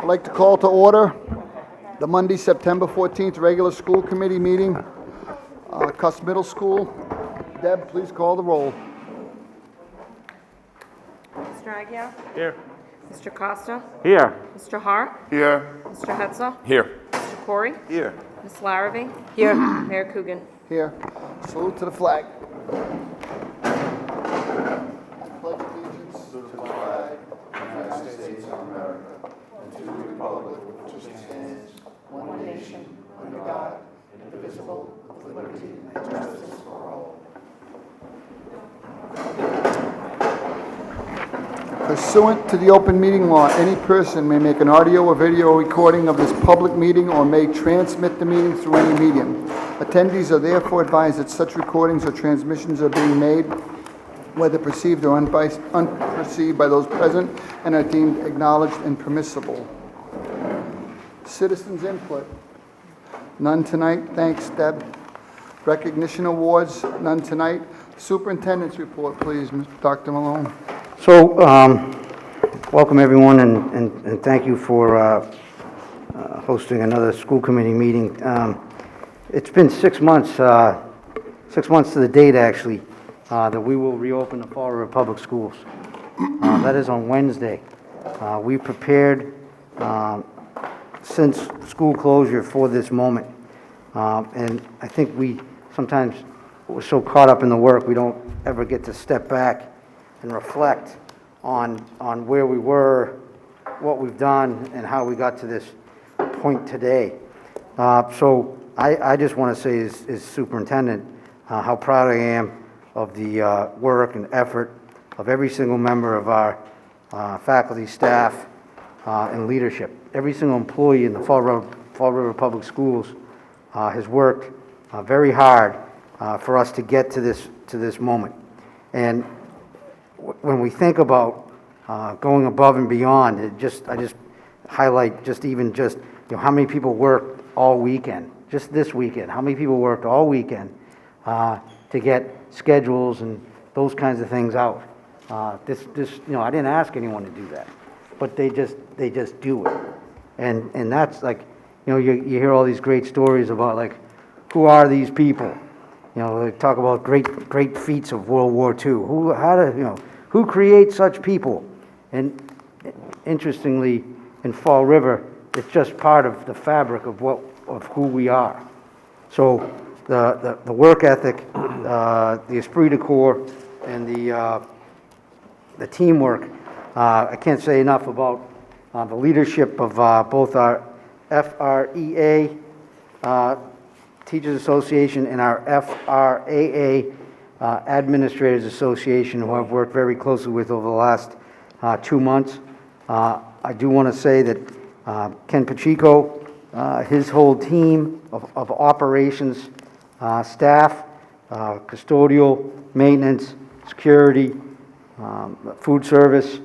I'd like to call to order the Monday, September 14th regular school committee meeting, Cuss Middle School. Deb, please call the roll. Mr. Aguirre? Here. Mr. Costa? Here. Mr. Hart? Here. Mr. Hetzel? Here. Mr. Corey? Here. Ms. Larrabee? Here. Mayor Coogan? Here. Salute to the flag. Pledge allegiance to the flag of the United States of America and to the republic which stands one nation under God, indivisible, with liberty and justice for all. Pursuant to the open meeting law, any person may make an audio or video recording of this public meeting or may transmit the meeting through any medium. Attendees are therefore advised that such recordings or transmissions are being made, whether perceived or unperceived by those present, and are deemed acknowledged and permissible. Citizens' input. None tonight. Thanks, Deb. Recognition awards. None tonight. Superintendent's report, please, Dr. Malone. So, welcome everyone, and thank you for hosting another school committee meeting. It's been 6 months, 6 months to the date actually, that we will reopen the Fall River Public Schools. That is on Wednesday. We prepared since school closure for this moment, and I think we sometimes we're so caught up in the work we don't ever get to step back and reflect on where we were, what we've done, and how we got to this point today. So I just want to say as superintendent how proud I am of the work and effort of every single member of our faculty, staff, and leadership. Every single employee in the Fall River Public Schools has worked very hard for us to get to this moment. And when we think about going above and beyond, I just highlight how many people worked all weekend, just this weekend. How many people worked all weekend to get schedules and those kinds of things out. I didn't ask anyone to do that, but they just do it, and that's like, you hear all these great stories about like, who are these people? They talk about great feats of World War II. Who creates such people? And interestingly, in Fall River, it's just part of the fabric of who we are. So the work ethic, the esprit de corps, and the teamwork. I can't say enough about the leadership of both our FREA Teachers Association and our FRAA Administrators Association, who I've worked very closely with over the last 2 months. I do want to say that Ken Pacheco, his whole team of operations staff, custodial, maintenance, security, food service,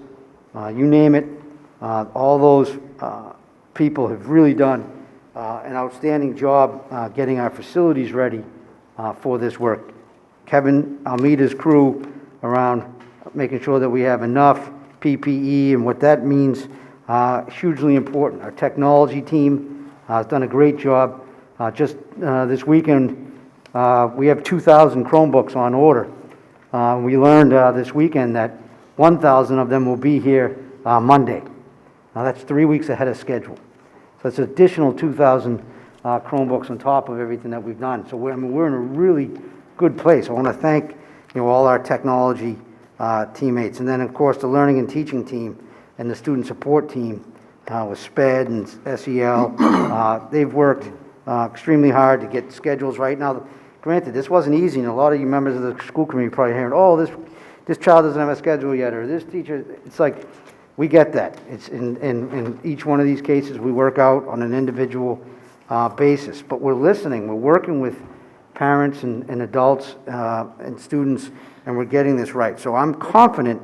you name it, all those people have really done an outstanding job getting our facilities ready for this work. Kevin Almeida's crew around making sure that we have enough PPE and what that means, hugely important. Our technology team has done a great job. Just this weekend, we have 2,000 Chromebooks on order. We learned this weekend that 1,000 of them will be here Monday. Now that's 3 weeks ahead of schedule. So it's an additional 2,000 Chromebooks on top of everything that we've done. So we're in a really good place. I want to thank all our technology teammates, and then of course the learning and teaching team and the student support team with SPED and SEL. They've worked extremely hard to get schedules right. Now, granted, this wasn't easy, and a lot of you members of the school committee probably hearing, oh, this child doesn't have a schedule yet, or this teacher. It's like, we get that. It's in each one of these cases we work out on an individual basis, but we're listening. We're working with parents and adults and students, and we're getting this right. So I'm confident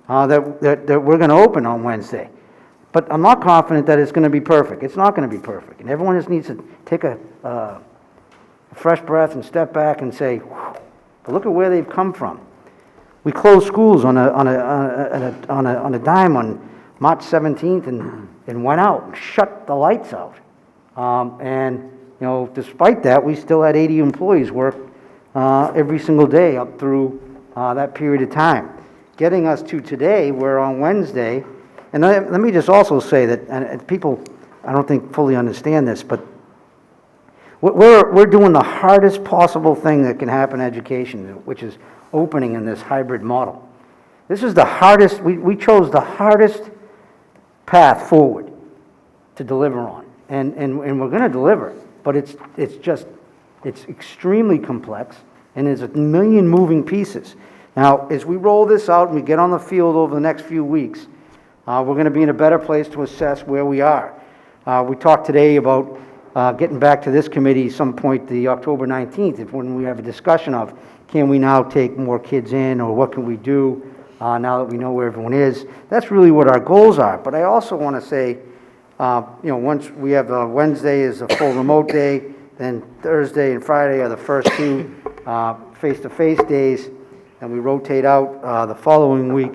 that we're going to open on Wednesday, but I'm not confident that it's going to be perfect. It's not going to be perfect, and everyone just needs to take a fresh breath and step back and say, but look at where they've come from. We closed schools on a dime on March 17th, and and went out and shut the lights out. And, despite that, we still had 80 employees work every single day up through that period of time. Getting us to today, we're on Wednesday, and let me just also say that, and people, I don't think fully understand this, but we're doing the hardest possible thing that can happen in education, which is opening in this hybrid model. This is the hardest, we chose the hardest path forward to deliver on, and we're going to deliver, but it's extremely complex, and there's a million moving pieces. Now, as we roll this out and we get on the field over the next few weeks, we're going to be in a better place to assess where we are. We talked today about getting back to this committee some point the October 19th, when we have a discussion of, can we now take more kids in, or what can we do now that we know where everyone is? That's really what our goals are. But I also want to say, once we have Wednesday is a full remote day, then Thursday and Friday are the first two face-to-face days, and we rotate out the following week.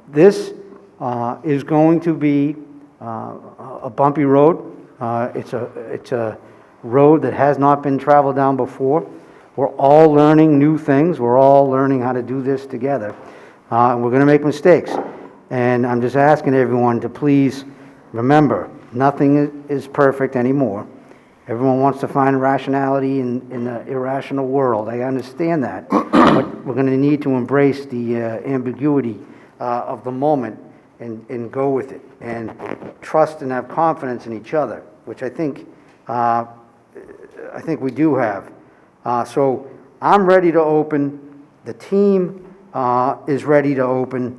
This is going to be a bumpy road. It's a road that has not been traveled down before. We're all learning new things. We're all learning how to do this together. And we're going to make mistakes. And I'm just asking everyone to please remember, nothing is perfect anymore. Everyone wants to find rationality in the irrational world. I understand that. But we're going to need to embrace the ambiguity of the moment and go with it. And trust and have confidence in each other, which I think we do have. So I'm ready to open. The team is ready to open.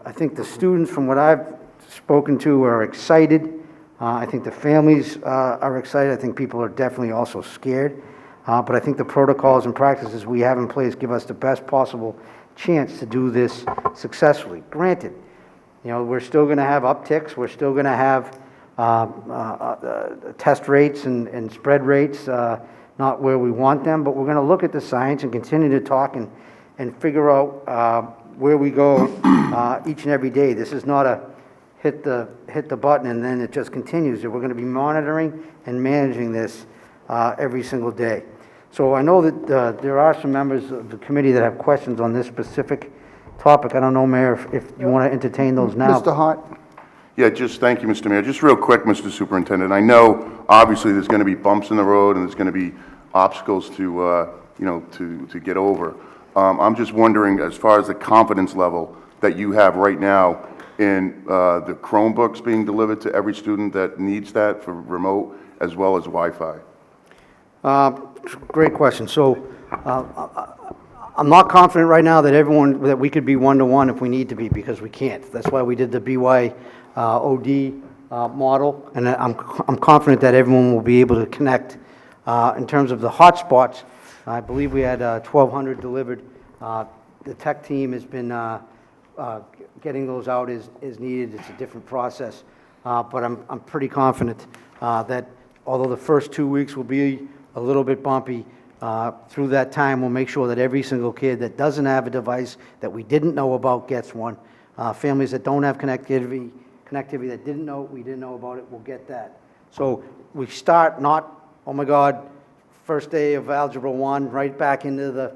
I think the students, from what I've spoken to, are excited. I think the families are excited. I think people are definitely also scared. But I think the protocols and practices we have in place give us the best possible chance to do this successfully. Granted, we're still going to have upticks. We're still going to have test rates and spread rates not where we want them, but we're going to look at the science and continue to talk and figure out where we go each and every day. This is not a hit the button and then it just continues. We're going to be monitoring and managing this every single day. So I know that there are some members of the committee that have questions on this specific topic. I don't know, Mayor, if you want to entertain those now. Mr. Hart? Yeah, just thank you, Mr. Mayor. Just real quick, Mr. Superintendent, I know obviously there's going to be bumps in the road and there's going to be obstacles to get over. I'm just wondering, as far as the confidence level that you have right now in the Chromebooks being delivered to every student that needs that for remote, as well as Wi-Fi. Great question. So I'm not confident right now that we could be one-to-one if we need to be, because we can't. That's why we did the BYOD model, and I'm confident that everyone will be able to connect. In terms of the hotspots, I believe we had 1,200 delivered. The tech team has been getting those out as needed. It's a different process, but I'm pretty confident that although the first 2 weeks will be a little bit bumpy, through that time we'll make sure that every single kid that doesn't have a device that we didn't know about gets one. Families that don't have connectivity that we didn't know about it, will get that. So we start not, oh my God, first day of Algebra 1, right back into the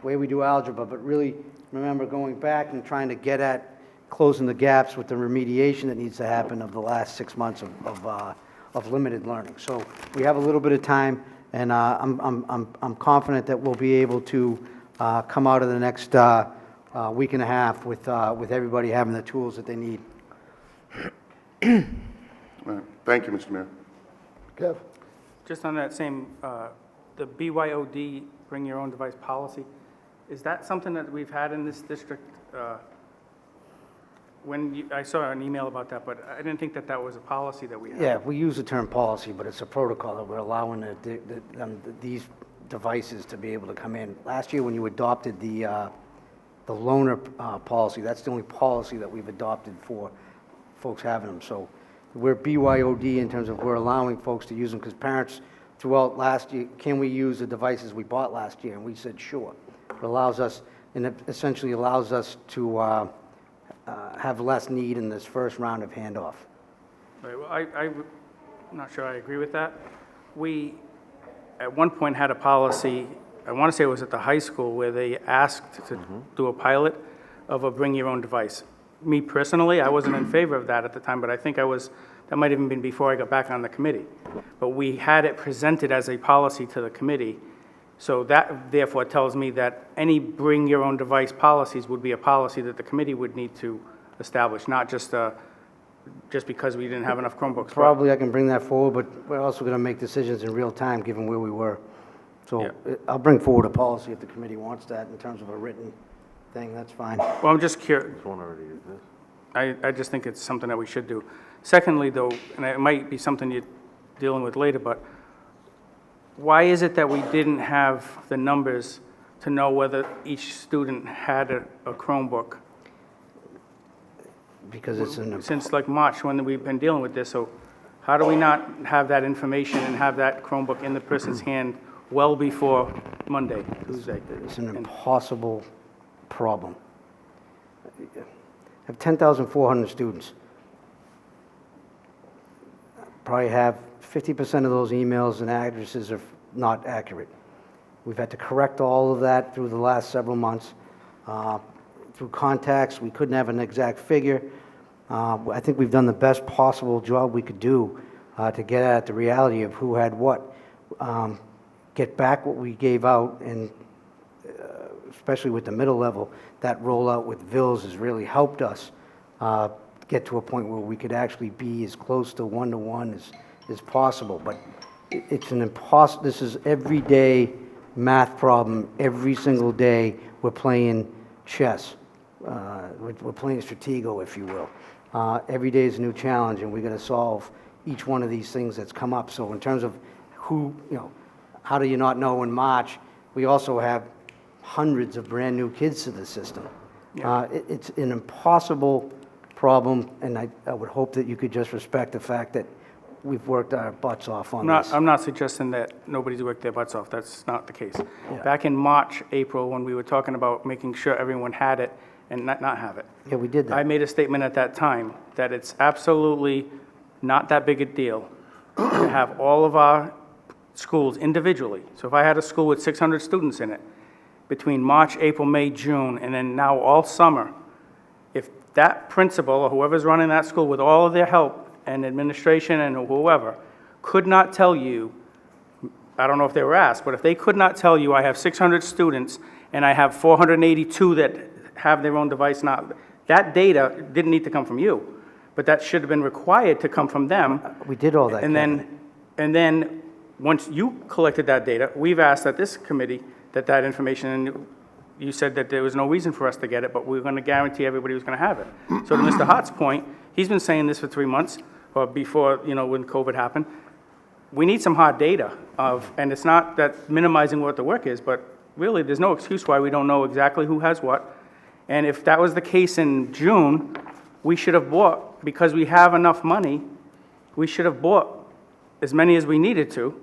way we do algebra, but really remember going back and trying to get at closing the gaps with the remediation that needs to happen of the last 6 months of limited learning. So we have a little bit of time, and I'm confident that we'll be able to come out of the next week and a half with everybody having the tools that they need. All right. Thank you, Mr. Mayor. Kev? Just on that same, the BYOD, bring your own device policy, is that something that we've had in this district? I saw an email about that, but I didn't think that was a policy that we had. Yeah, we use the term policy, but it's a protocol that we're allowing these devices to be able to come in. Last year, when you adopted the loaner policy, that's the only policy that we've adopted for folks having them. So we're BYOD in terms of we're allowing folks to use them, because parents throughout last year, can we use the devices we bought last year? And we said, sure. It allows us, and it essentially allows us to have less need in this first round of handoff. Right, well, I'm not sure I agree with that. We, at one point, had a policy, I want to say it was at the high school, where they asked to do a pilot of a bring your own device. Me personally, I wasn't in favor of that at the time, but I think that might have even been before I got back on the committee. But we had it presented as a policy to the committee, so that therefore tells me that any bring your own device policies would be a policy that the committee would need to establish, not just because we didn't have enough Chromebooks. Probably I can bring that forward, but we're also going to make decisions in real time, given where we were. So Yeah. I'll bring forward a policy if the committee wants that in terms of a written thing, that's fine. Well, I'm just curious. This one already exists. I just think it's something that we should do. Secondly, though, and it might be something you're dealing with later, but why is it that we didn't have the numbers to know whether each student had a Chromebook Because it's an, since like March, when we've been dealing with this? So how do we not have that information and have that Chromebook in the person's hand well before Monday, Tuesday? it's an impossible problem. I have 10,400 students. Probably have 50% of those emails and addresses are not accurate. We've had to correct all of that through the last several months. Through contacts, we couldn't have an exact figure. I think we've done the best possible job we could do to get at the reality of who had what. Get back what we gave out, and especially with the middle level, that rollout with Vills has really helped us get to a point where we could actually be as close to one-to-one as possible. But it's an impossible, this is everyday math problem. Every single day we're playing chess. We're playing Stratego, if you will. Every day is a new challenge, and we're going to solve each one of these things that's come up. So in terms of who, how do you not know in March? We also have hundreds of brand-new kids to the system. It's an impossible problem, and I would hope that you could just respect the fact that we've worked our butts off on this. I'm not suggesting that nobody's worked their butts off. That's not the case. Back in March, April, when we were talking about making sure everyone had it and not have it, Yeah, we did that. I made a statement at that time that it's absolutely not that big a deal to have all of our schools individually. So if I had a school with 600 students in it, between March, April, May, June, and then now all summer, if that principal or whoever's running that school with all of their help and administration and whoever could not tell you, I don't know if they were asked, but if they could not tell you I have 600 students and I have 482 that have their own device now, that data didn't need to come from you, but that should have been required to come from them. We did all that, And then once you collected that data, we've asked at this committee that information, and you said that there was no reason for us to get it, but we were going to guarantee everybody was going to have it. So to Mr. Hart's point, he's been saying this for 3 months, or before, when COVID happened. We need some hard data and it's not that minimizing what the work is, but really there's no excuse why we don't know exactly who has what. And if that was the case in June, we should have bought, because we have enough money, we should have bought as many as we needed to.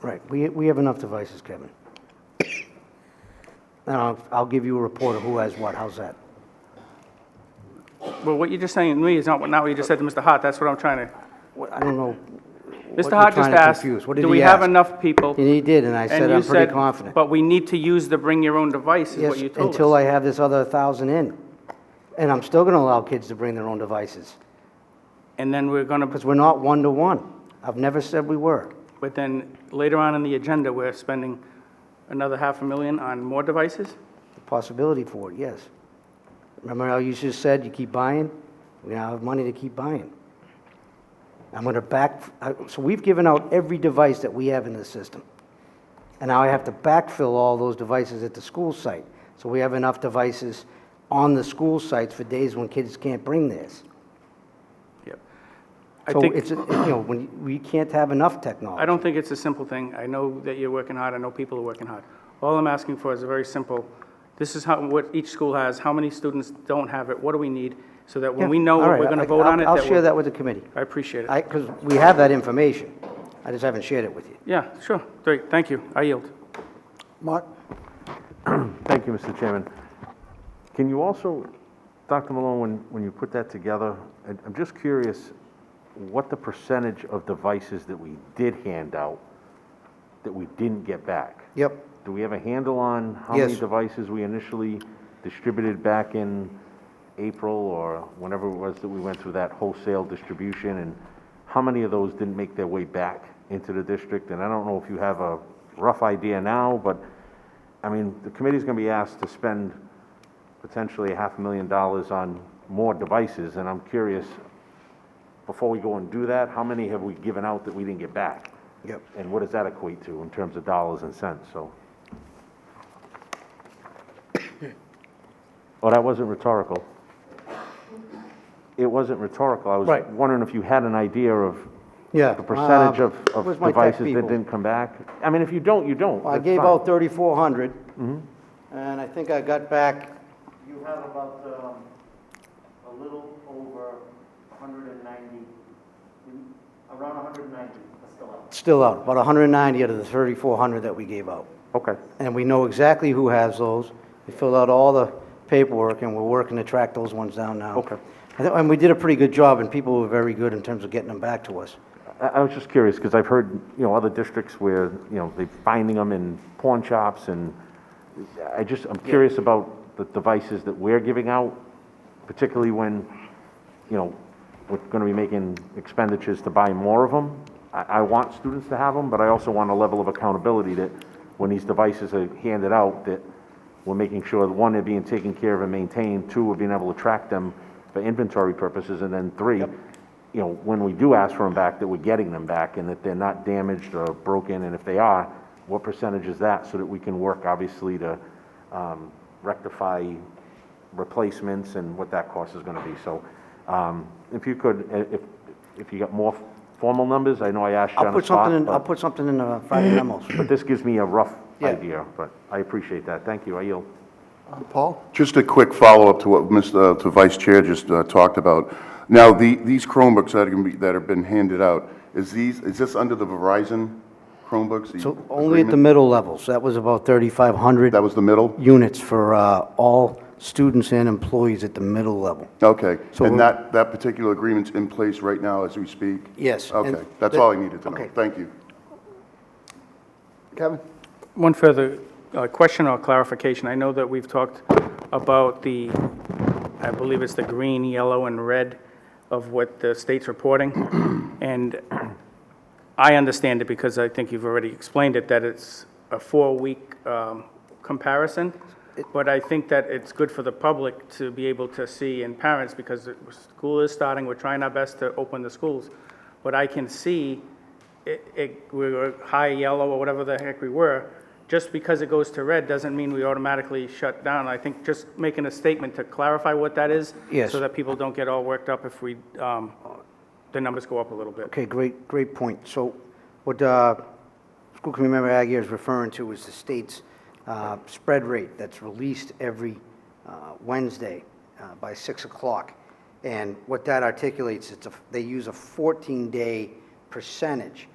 Right, we have enough devices, Kevin. And I'll give you a report of who has what, how's that? Well, what you're just saying to me is not what you just said to Mr. Hart. That's what I'm trying to. I don't know. Mr. Hart just asked, do we have enough people? And he did, and I said, And you I'm pretty said, confident. but we need to use the bring your own device, is Yes, what you told until us. I have this other 1,000 in. And I'm still gonna allow kids to bring their own devices, And then we're going to, because we're not one-to-one. I've never said we were. but then later on in the agenda, we're spending another $500,000 on more devices? Possibility for it, yes. Remember how you just said you keep buying? We now have money to keep buying. I'm going to so we've given out every device that we have in the system. And now I have to backfill all those devices at the school site. So we have enough devices on the school sites for days when kids can't bring theirs. Yep. I So think, it's, when we can't have enough technology. I don't think it's a simple thing. I know that you're working hard. I know people are working hard. All I'm asking for is a very simple, this is what each school has, how many students don't have it, what do we need, so that when we know All what right, we're going to vote on it. I'll share that with the committee. I appreciate it. Because we have that information. I just haven't shared it with you. Yeah, sure. Great. Thank you. I yield. Mark? Thank you, Mr. Chairman. Can you also, Dr. Malone, when you put that together, I'm just curious, what the percentage of devices that we did hand out that we didn't get back? Yep. Do we have a handle on how many Yes. devices we initially distributed back in April or whenever it was that we went through that wholesale distribution? And how many of those didn't make their way back into the district? And I don't know if you have a rough idea now, but, I mean, the committee's gonna be asked to spend potentially $500,000 on more devices, and I'm curious, before we go and do that, how many have we given out that we didn't get back? Yep. And what does that equate to in terms of dollars and cents, so? Oh, that wasn't rhetorical. It wasn't rhetorical. I was Right. wondering if you had an idea of Yeah. the percentage of where's my tech devices that people? didn't come back. I mean, if you don't, you don't. I That's gave fine. out 3,400, and I think I got back, you have about a little over 190, around 190. Still out, about 190 out of the 3,400 that we gave out. Okay. And we know exactly who has those. We filled out all the paperwork, and we're working to track those ones down now. Okay. And we did a pretty good job, and people were very good in terms of getting them back to us. I was just curious, because I've heard, other districts where, they're finding them in pawn shops, and I'm curious about the devices that we're giving out, particularly when, we're gonna be making expenditures to buy more of them. I want students to have them, but I also want a level of accountability that when these devices are handed out, that we're making sure, that one, they're being taken care of and maintained, two, we're being able to track them for inventory purposes, and then three, when we do ask for them back, that we're getting them back and that they're not damaged or broken, and if they are, what percentage is that, so that we can work, obviously, to rectify replacements and what that cost is gonna be. So, if you could, if you got more formal numbers, I know I asked you on the spot. I'll put something in the Friday memos. But this gives me a rough Yeah. idea, but I appreciate that. Thank you. I yield. Paul? Just a quick follow-up to what to Vice Chair just talked about. Now, these Chromebooks that have been handed out, is this under the Verizon Chromebooks? the So only at the agreement? middle levels. That was about 3,500 That was the middle? units for all students and employees at the middle level. Okay, So and we're- that particular agreement's in place right now as we speak? Yes, and Okay, that's the- all I needed to know. okay. Thank you. Kevin? One further question or clarification. I know that we've talked about I believe it's the green, yellow, and red of what the state's reporting. And I understand it because I think you've already explained it, that it's a 4-week comparison. But I think that it's good for the public to be able to see, and parents, because school is starting, we're trying our best to open the schools. But I can see we were high yellow or whatever the heck we were. Just because it goes to red doesn't mean we automatically shut down. I think just making a statement to clarify what that is. Yes. So that people don't get all worked up if the numbers go up a little bit. Okay, great point. So what School Committee Member Aguirre is referring to is the state's spread rate that's released every Wednesday by 6 o'clock. And what that articulates, they use a 14-day percentage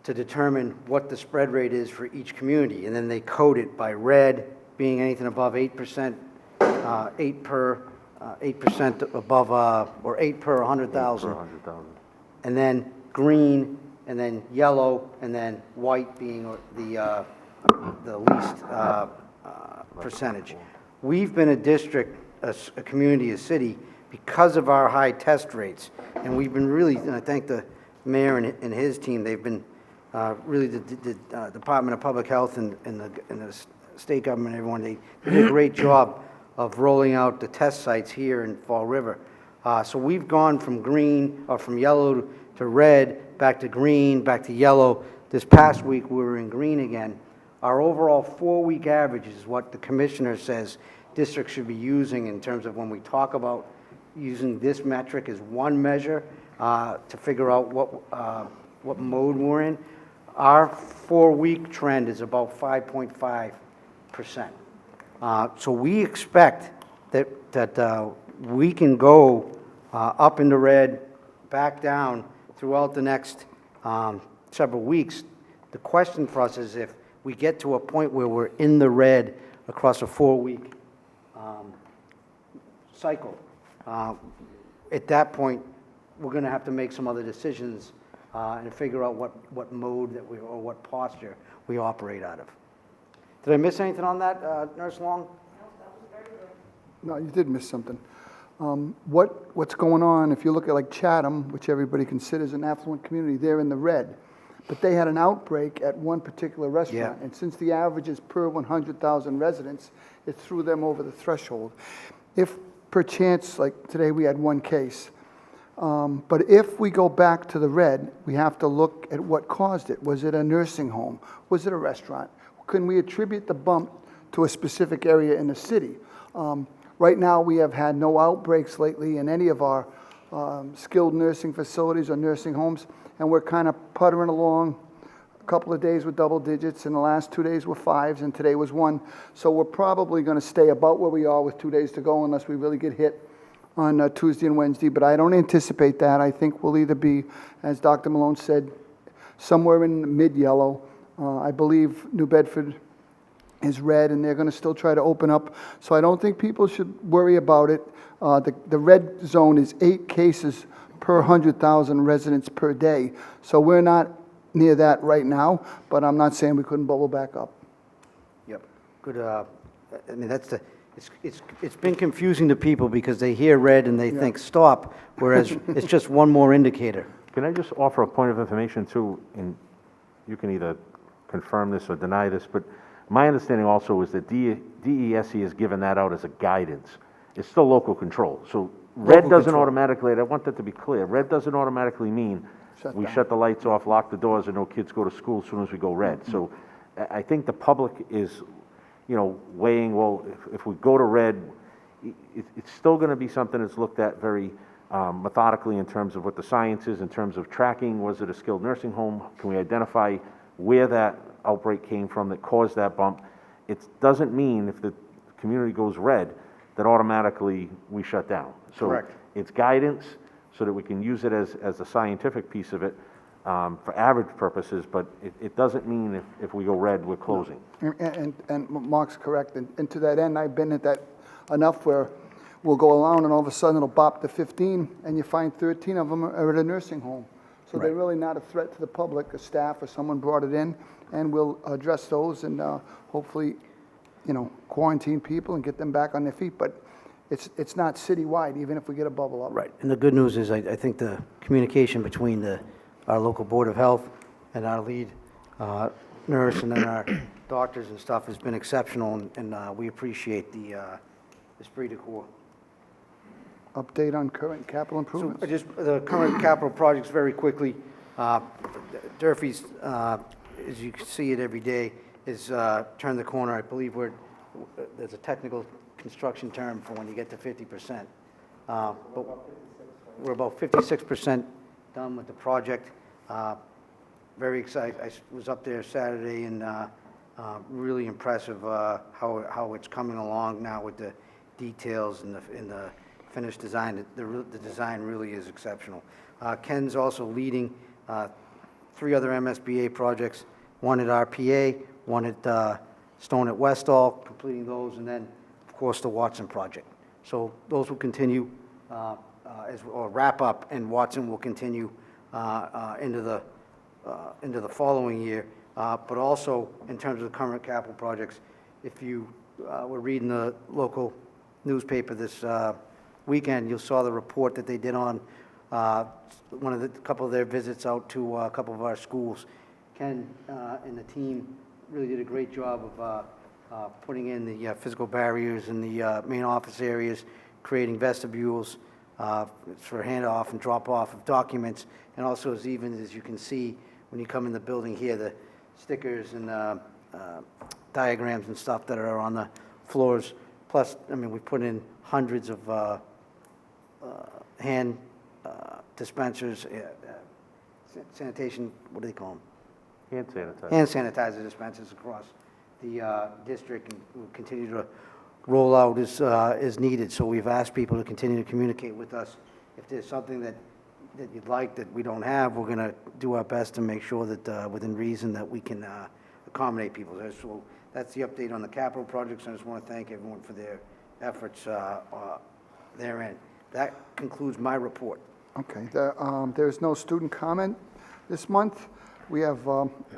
to determine what the spread rate is for each community. And then they code it by red being anything above 8%, 8% above, or 8 per 100,000. 100,000. And then green, and then yellow, and then white being the least percentage. We've been a district, a community, a city, because of our high test rates. And we've been really, and I thank the mayor and his team, they've been really the Department of Public Health and the state government, everyone, they did a great job of rolling out the test sites here in Fall River. So we've gone from green, or from yellow to red, back to green, back to yellow. This past week, we were in green again. Our overall 4-week average is what the commissioner says districts should be using in terms of when we talk about using this metric as one measure to figure out what mode we're in. Our 4-week trend is about 5.5%. So we expect that we can go up in the red, back down throughout the next several weeks. The question for us is if we get to a point where we're in the red across a 4-week cycle, at that point, we're gonna have to make some other decisions, and figure out what mode that or what posture we operate out of. Did I miss anything on that, Nurse Long? No, you did miss something. What's going on, if you look at like Chatham, which everybody considers an affluent community, they're in the red. But they had an outbreak at one particular restaurant. Yeah. And since the average is per 100,000 residents, it threw them over the threshold. If perchance, like today we had one case, but if we go back to the red, we have to look at what caused it. Was it a nursing home? Was it a restaurant? Can we attribute the bump to a specific area in the city? Right now, we have had no outbreaks lately in any of our skilled nursing facilities or nursing homes, and we're kind of puttering along. A couple of days with double digits, and the last 2 days were 5s, and today was 1. So we're probably going to stay about where we are with 2 days to go unless we really get hit on Tuesday and Wednesday, but I don't anticipate that. I think we'll either be, as Dr. Malone said, somewhere in mid-yellow. I believe New Bedford is red, and they're going to still try to open up. So I don't think people should worry about it. The red zone is 8 cases per 100,000 residents per day. So we're not near that right now, but I'm not saying we couldn't bubble back up. Yep. Good, I mean, it's been confusing to people because they hear red and they think stop, whereas it's just one more indicator. Can I just offer a point of information too, and you can either confirm this or deny this, but my understanding also is that DESE has given that out as a guidance. It's still local control. So red doesn't automatically, I want that to be clear, red doesn't automatically mean we shut the lights off, lock the doors, and no kids go to school as soon as we go red. So I think the public is, weighing, well, if we go to red, it's still going to be something that's looked at very methodically in terms of what the science is, in terms of tracking. Was it a skilled nursing home? Can we identify where that outbreak came from that caused that bump? It doesn't mean if the community goes red that automatically we shut down. So Correct. It's guidance so that we can use it as a scientific piece of it for average purposes, but it doesn't mean if we go red, we're closing. And Mark's correct. And to that end, I've been at that enough where we'll go around and all of a sudden it'll bop to 15 and you find 13 of them are at a nursing home. So they're really not a threat to the public, a staff or someone brought it in, and we'll address those and hopefully, quarantine people and get them back on their feet. But it's not citywide, even if we get a bubble up. Right. And the good news is I think the communication between our local Board of Health and our lead nurse and then our doctors and stuff has been exceptional, and we appreciate the esprit de corps. Update on current capital improvements. So just the current capital projects very quickly. Durfee's, as you can see it every day, is turned the corner. I believe there's a technical construction term for when you get to 50%. But we're about 56% done with the project. Very excited. I was up there Saturday and really impressive how it's coming along now with the details and the finished design. The design really is exceptional. Ken's also leading 3 other MSBA projects, one at RPA, one at Stone at Westall, completing those, and then, of course, the Watson project. So those will continue or wrap up, and Watson will continue into the following year. But also, in terms of the current capital projects, if you were reading the local newspaper this weekend, you saw the report that they did on couple of their visits out to a couple of our schools. Ken and the team really did a great job of putting in the physical barriers in the main office areas, creating vestibules for handoff and drop-off of documents, and also as you can see when you come in the building here, the stickers and diagrams and stuff that are on the floors. Plus, we put in hundreds of hand dispensers, sanitation, what do they call them? Hand sanitizer. Hand sanitizer dispensers across the district, and we'll continue to roll out as needed. So we've asked people to continue to communicate with us. If there's something that you'd like that we don't have, we're going to do our best to make sure that within reason that we can accommodate people. So that's the update on the capital projects. I just want to thank everyone for their efforts therein. That concludes my report. Okay, there is no student comment this month. We have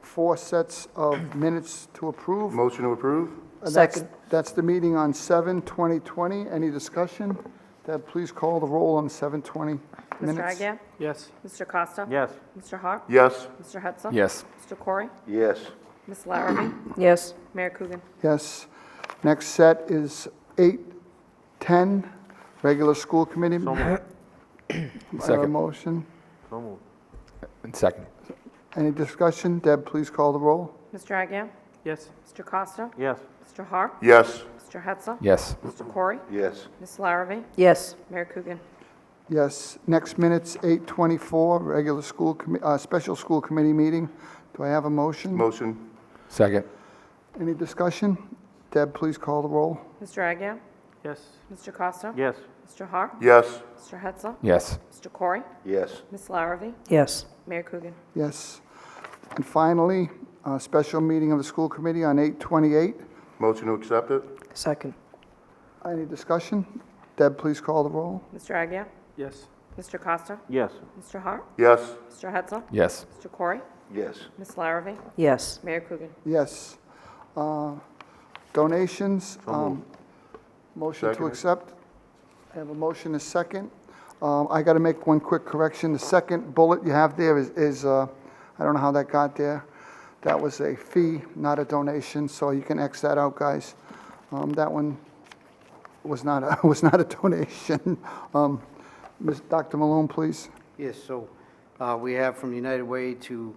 4 sets of minutes to approve. Motion to approve? Second. That's the meeting on 7/20/20. Any discussion? Deb, please call the roll on 7/20 minutes. Mr. Agia? Yes. Mr. Costa? Yes. Mr. Hart? Yes. Mr. Hudson? Yes. Mr. Corey? Yes. Ms. Larrabee? Yes. Mayor Coogan? Yes. Next set is 8/10, regular school committee. So moved. Second. Motion. So moved. And second. Any discussion? Deb, please call the roll. Mr. Agia? Yes. Mr. Costa? Yes. Mr. Hart? Yes. Mr. Hudson? Yes. Mr. Corey? Yes. Ms. Larrabee? Yes. Mayor Coogan? Yes. Next minute's 8/24, regular school, special school committee meeting. Do I have a motion? Motion? Second. Any discussion? Deb, please call the roll. Mr. Agia? Yes. Mr. Costa? Yes. Mr. Hart? Yes. Mr. Hudson? Yes. Mr. Corey? Yes. Ms. Larrabee? Yes. Mayor Coogan? Yes. And finally, a special meeting of the school committee on 8/28. Motion to accept it? Second. Any discussion? Deb, please call the roll. Mr. Agia? Yes. Mr. Costa? Yes. Mr. Hart? Yes. Mr. Hudson? Yes. Mr. Corey? Yes. Ms. Larrabee? Yes. Mayor Coogan? Yes. Donations, motion to Seconded. accept. I have a motion, a second. I got to make one quick correction. The second bullet you have there is I don't know how that got there. That was a fee, not a donation, so you can X that out, guys. That one was not a donation. Dr. Malone, please. Yes, so we have from United Way to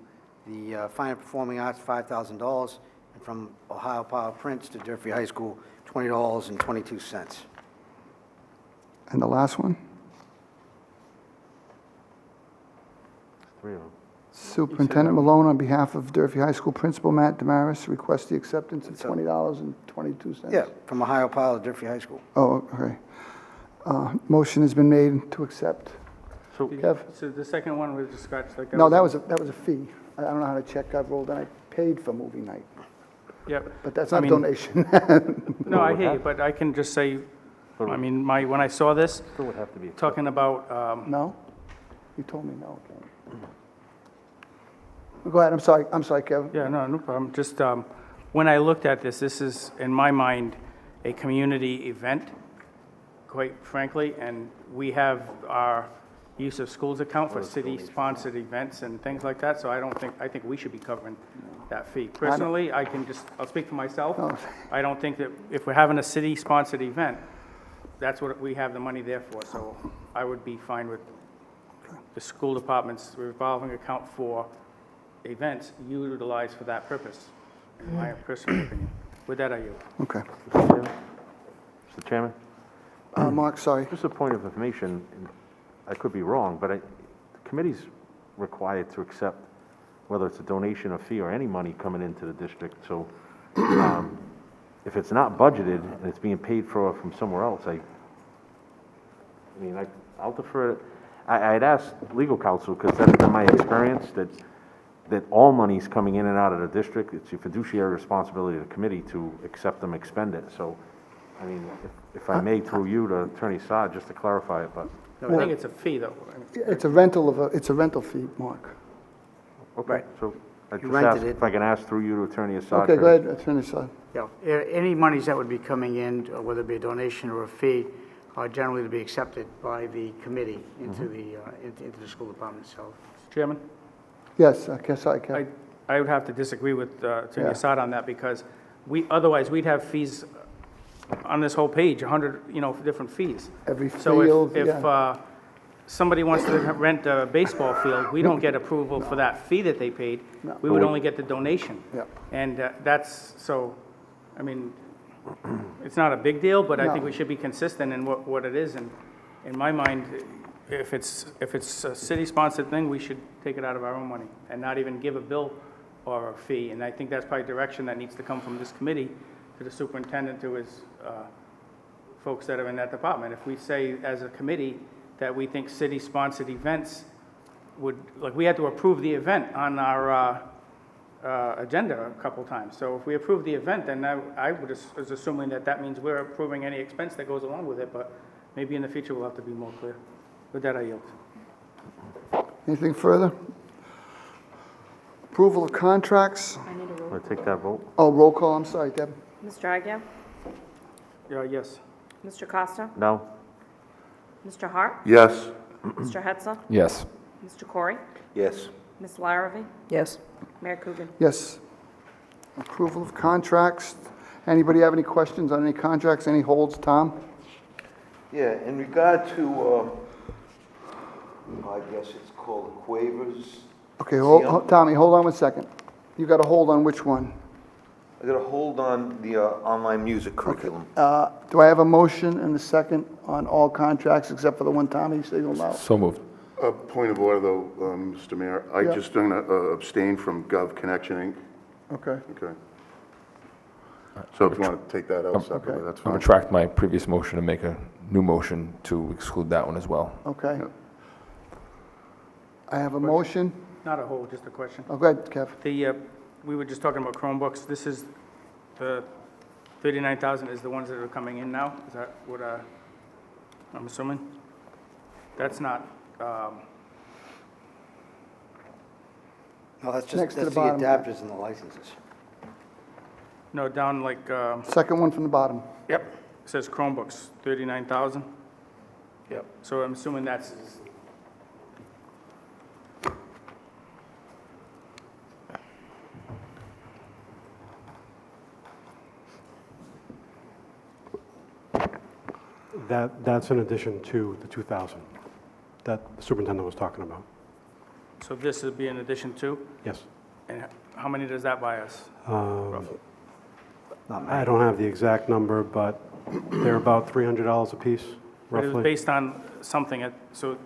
the Fine and Performing Arts, $5,000, and from Ohio Power Prints to Durfee High School, $20.22. And the last one? 3 of them. Superintendent Malone, on behalf of Durfee High School Principal Matt Damaris, requests the acceptance of $20.22. Yeah, from Ohio Power to Durfee High School. Oh, okay. Motion has been made to accept. So, Kev? So the second one was just scratched like. No, that was a fee. I don't know how to check. I rolled and I paid for movie night, Yep. but that's I not a mean- donation. No, I hear you, but I can just say, I mean, when I saw this, still would have to be. talking about, No? You told me no. Okay. Go ahead, I'm sorry, Kevin. yeah, no problem. Just, when I looked at this, this is, in my mind, a community event, quite frankly, and we have our use of schools account for city-sponsored events and things like that, so I think we should be covering that fee. Personally, I'll speak for myself. Oh. I don't think that if we're having a city-sponsored event, that's what we have the money there for, so I would be fine with the school department's revolving account for events utilized for that purpose, in my personal opinion. With that, I yield. Okay. Mr. Chairman? Mark, sorry. Just a point of information, and I could be wrong, but the committee's required to accept whether it's a donation, a fee, or any money coming into the district. So if it's not budgeted and it's being paid for from somewhere else, I'll defer. I'd asked legal counsel, because that's been my experience, that all money's coming in and out of the district. It's your fiduciary responsibility of the committee to accept them, expend it. So, I mean, if I may, through you to Attorney Saad, just to clarify it, but. I think it's a fee, though. It's a rental fee, Mark. Okay, so I You just rented asked it. if I can ask through you to Attorney Assad. Okay, go ahead, Attorney Saad. Yeah, any monies that would be coming in, whether it be a donation or a fee, are generally to be accepted by the committee into the school department itself. Chairman? Yes, sorry, Kevin. I would have to disagree with Attorney Yeah. Assad on that, because otherwise, we'd have fees on this whole page, 100, different fees. Every So field, if yeah. somebody wants to rent a baseball field, we don't get approval for that fee that they paid. No. We would only get the donation. Yeah. And I mean, it's not a big deal, but I think No. we should be consistent in what it is. And in my mind, if it's a city-sponsored thing, we should take it out of our own money and not even give a bill or a fee. And I think that's probably direction that needs to come from this committee to the superintendent, to his folks that are in that department. If we say as a committee that we think city-sponsored events we had to approve the event on our agenda a couple times. So if we approve the event, then I was assuming that means we're approving any expense that goes along with it, but maybe in the future we'll have to be more clear. With that, I yield. Anything further? Approval of contracts. Want to take that vote? Oh, roll call, I'm sorry, Deb. Mr. Agia? Yes. Mr. Costa? No? Mr. Hart? Yes. Mr. Hetzler? Yes. Mr. Corey? Yes. Ms. Larrabee? Yes. Mayor Coogan? Yes. Approval of contracts. Anybody have any questions on any contracts, any holds? Tom? Yeah, in regard to, I guess it's called waivers. Okay, See, Tommy, hold on 1 second. You got a hold on which one? I got a hold on the online music curriculum. Do I have a motion and a second on all contracts except for the one Tommy signaled out? So moved. A point of order, though, Mr. Mayor. I Yeah. just going to abstain from Gov Connection, Inc. Okay. Okay. So if you want to take that out separately, that's I fine. retract my previous motion and make a new motion to exclude that one as well. Okay. Yep. I have a motion. Not a whole, just a question. Oh, go ahead, Kev. We were just talking about Chromebooks. This is the 39,000 is the ones that are coming in now? Is that what I'm assuming? That's not, No, that's Next to just, the that's the bottom. adapters and the licenses. no, down like, Second one from the bottom. yep, it says Chromebooks, 39,000. Yep. So I'm assuming that's, That's in addition to the 2,000 that the superintendent was talking about. so this would be in addition to? Yes. And how many does that buy us? roughly? I don't have the exact number, but they're about $300 a piece, But it was roughly. based on something, so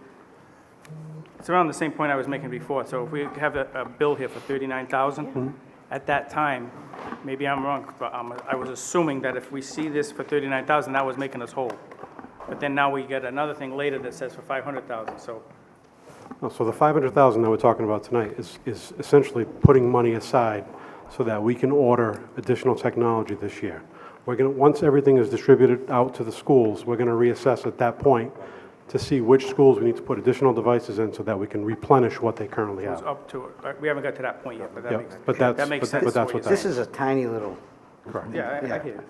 it's around the same point I was making before. So if we have a bill here for 39,000, at that time, maybe I'm wrong, but I was assuming that if we see this for 39,000, that was making us whole. But then now we get another thing later that says for 500,000, so, No, So the 500,000 that we're talking about tonight is essentially putting money aside so that we can order additional technology this year. We're going to, once everything is distributed out to the schools, we're going to reassess at that point to see which schools we need to put additional devices in so that we can replenish what they currently it's have. up to, we haven't got to that point yet, but that Yeah, makes, but that's- that makes but- sense. but that's what what you're that This is a tiny little, Correct. Yeah, I Yeah. hear you.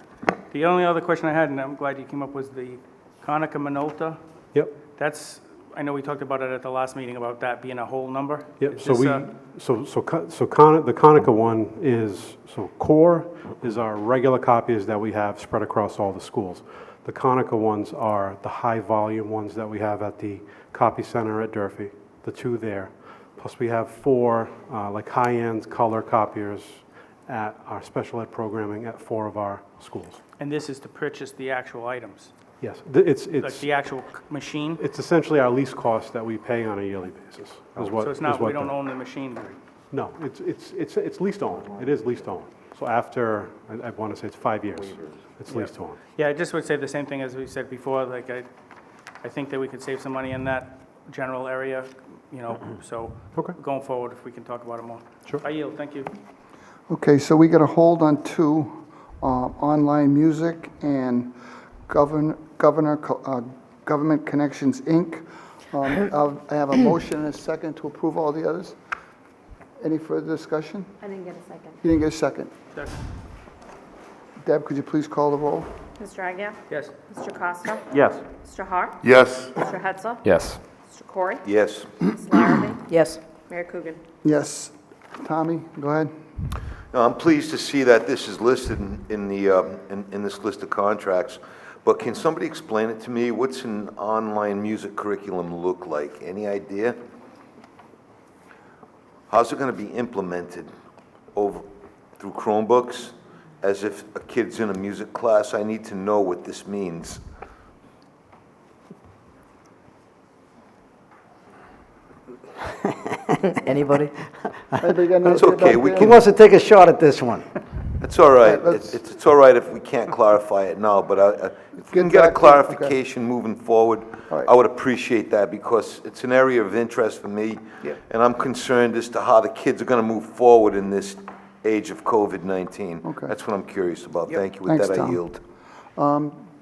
The only other question I had, and I'm glad you came up, was the Konica Minolta. Yep, That's, I know we talked about it at the last meeting about that being a whole number. yep. Is So this, we, the Konica one is, so core is our regular copies that we have spread across all the schools. The Konica ones are the high-volume ones that we have at the copy center at Durfee, the two there. Plus, we have 4 like high-end color copiers at our special ed programming at 4 of our schools. And this is to purchase the actual items, Yes, like the actual machine? it's essentially our lease cost that we pay on a yearly basis. Is what, So it's not, is what we don't the- own the machine? No, it's leased owned. It is leased owned. So after, I want to say it's 5 years, it's leased owned. Yeah, I just would say the same thing as we said before, like, I think that we could save some money in that general area, you know, so Okay. going forward, if we can talk about it more. Sure. I yield, thank you. Okay, so we got a hold on 2, online music and Government Connections, Inc. I have a motion and a second to approve all the others. Any further discussion? I didn't get a second. You didn't get a second. Second. Deb, could you please call the roll? Mr. Agia? Yes. Mr. Costa? Yes. Mr. Hart? Yes. Mr. Hetzler? Yes. Mr. Corey? Yes. Ms. Larrabee? Yes. Mayor Coogan? Yes. Tommy, go ahead. Now, I'm pleased to see that this is listed in this list of contracts, but can somebody explain it to me? What's an online music curriculum look like? Any idea? How's it going to be implemented through Chromebooks? As if a kid's in a music class? I need to know what this means. anybody? That's okay, we Who can, wants to take a shot at this one? it's all right. Yeah, let's- It's all right if we can't clarify it now, but if we can Get get a back to- clarification moving forward, All right. I would appreciate that because it's an area of interest for me. Yeah. And I'm concerned as to how the kids are going to move forward in this age of COVID-19. Okay. That's what I'm curious about. Thank you. With Thanks, that, I Tom. yield.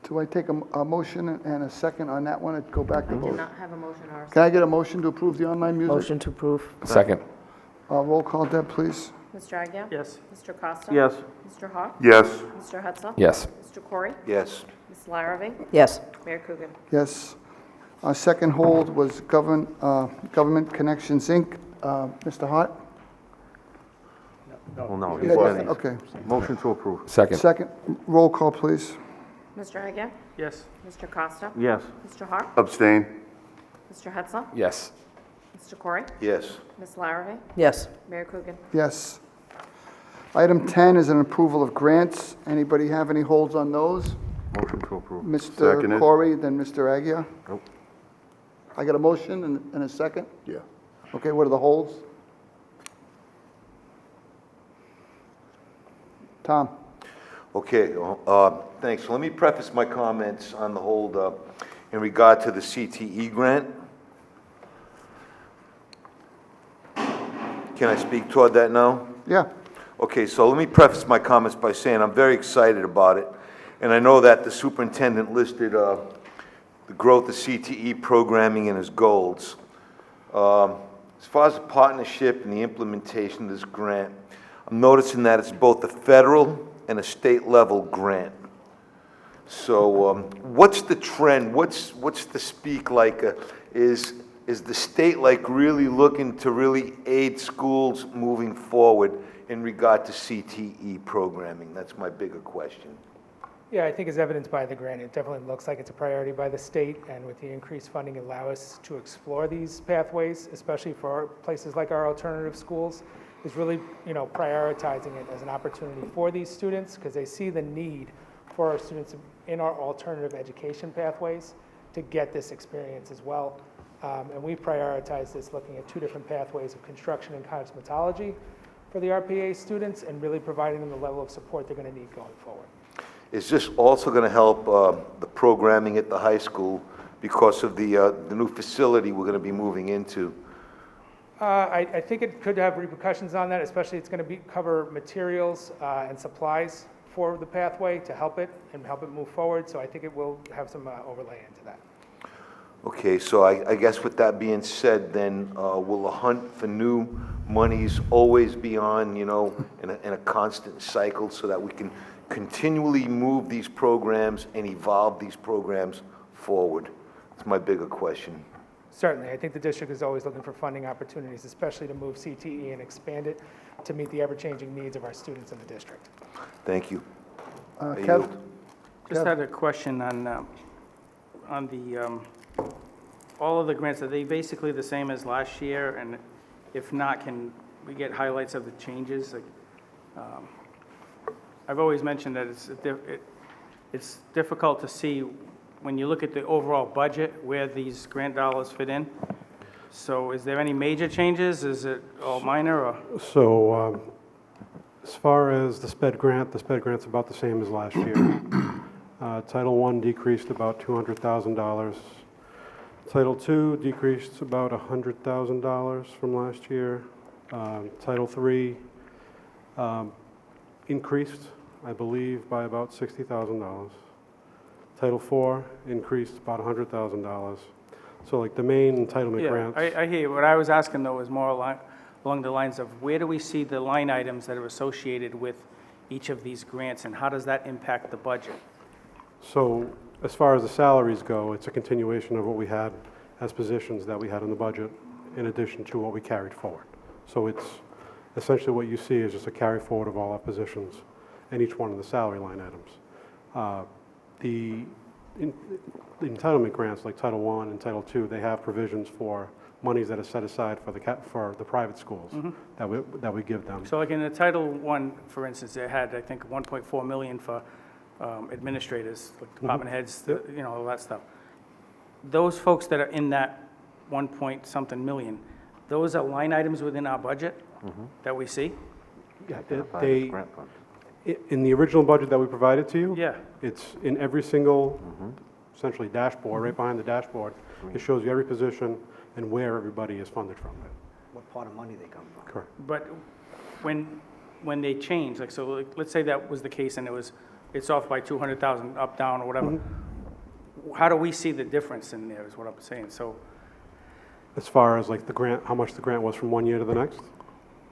Do I take a motion and a second on that one and go back to I do vote? not have a motion or a Can second. I get a motion to approve the online music? Motion to approve. Second. Roll call, Deb, please. Mr. Agia? Yes. Mr. Costa? Yes. Mr. Hawk? Yes. Mr. Hudson? Yes. Mr. Corey? Yes. Ms. Larrabee? Yes. Mayor Coogan? Yes. Our second hold was Government Connections, Inc. Mr. Hart? Well, no. Yeah, okay. Motion to approve. Second. Second, roll call, please. Mr. Agia? Yes. Mr. Costa? Yes. Mr. Hawk? Abstain. Mr. Hudson? Yes. Mr. Corey? Yes. Ms. Larrabee? Yes. Mayor Coogan? Yes. Item 10 is an approval of grants. Anybody have any holds on those? Motion to approve. Mr. Seconded. Corey, then Mr. Agia. Nope. I got a motion and a second? Yeah. Okay, what are the holds? Tom? Okay, thanks. So let me preface my comments on the hold in regard to the CTE grant. Can I speak toward that now? Yeah. Okay, so let me preface my comments by saying I'm very excited about it. And I know that the superintendent listed the growth of CTE programming in his goals. As far as the partnership and the implementation of this grant, I'm noticing that it's both a federal and a state level grant. So what's the trend? What's the speak like? Is the state like really looking to really aid schools moving forward in regard to CTE programming? That's my bigger question. Yeah, I think as evidenced by the grant, it definitely looks like it's a priority by the state, and with the increased funding, it allows us to explore these pathways, especially for places like our alternative schools, is really, prioritizing it as an opportunity for these students, because they see the need for our students in our alternative education pathways to get this experience as well. And we prioritize this looking at two different pathways of construction and cosmetology for the RPA students, and really providing them the level of support they're going to need going forward. Is this also going to help the programming at the high school because of the new facility we're going to be moving into? I think it could have repercussions on that, especially it's going to cover materials and supplies for the pathway to help it and help it move forward. So I think it will have some overlay into that. Okay, so I guess with that being said, then will the hunt for new monies always be on, in a constant cycle so that we can continually move these programs and evolve these programs forward? That's my bigger question. Certainly. I think the district is always looking for funding opportunities, especially to move CTE and expand it to meet the ever-changing needs of our students in the district. Thank you. I Kev? yield. Just had a question on the, all of the grants, are they basically the same as last year? And if not, can we get highlights of the changes? I've always mentioned that it's difficult to see when you look at the overall budget where these grant dollars fit in. So is there any major changes? Is it all minor or? So as far as the SPED grant's about the same as last year. Title I decreased about $200,000. Title II decreased about $100,000 from last year. Title III increased, I believe, by about $60,000. Title IV increased about $100,000. So like the main entitlement grants. I hear you. What I was asking though was more along the lines of where do we see the line items that are associated with each of these grants, and how does that impact the budget? So as far as the salaries go, it's a continuation of what we had as positions that we had in the budget in addition to what we carried forward. So it's essentially what you see is just a carry forward of all our positions and each one of the salary line items. The entitlement grants like Title I and Title II, they have provisions for monies that are set aside for the private schools that we give them. So like in the Title I, for instance, it had, I think, 1.4 million for administrators, like department heads, all that stuff. Those folks that are in that 1 point something million, those are line items within our budget that we see? Yeah, Grant fund. in the original budget that we provided to you, Yeah. it's in every single, essentially dashboard, right behind the dashboard. It shows you every position and where everybody is funded from. What part of money they come from. Correct. But when they change, like, so let's say that was the case and it was it's off by 200,000, up, down, or whatever. How do we see the difference in there, is what I'm saying? So, As far as like the grant, how much the grant was from one year to the next?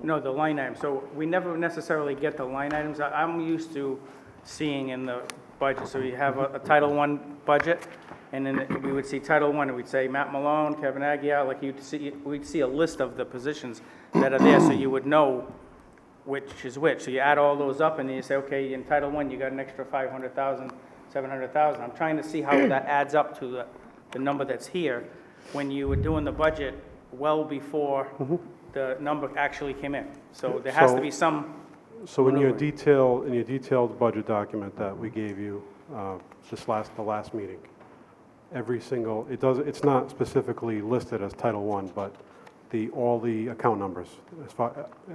no, the line item, so we never necessarily get the line items. I'm used to seeing in the budget, so you have a Title I budget, and then we would see Title I, and we'd say Matt Malone, Kevin Aguirre, like we'd see a list of the positions that are there, so you would know which is which. So you add all those up, and then you say, okay, in Title I, you got an extra 500,000, 700,000. I'm trying to see how that adds up to the number that's here when you were doing the budget well before the number actually came in. So there has to be some So in your maneuvering. detailed budget document that we gave you, the last meeting, every single, it's not specifically listed as Title I, but all the account numbers,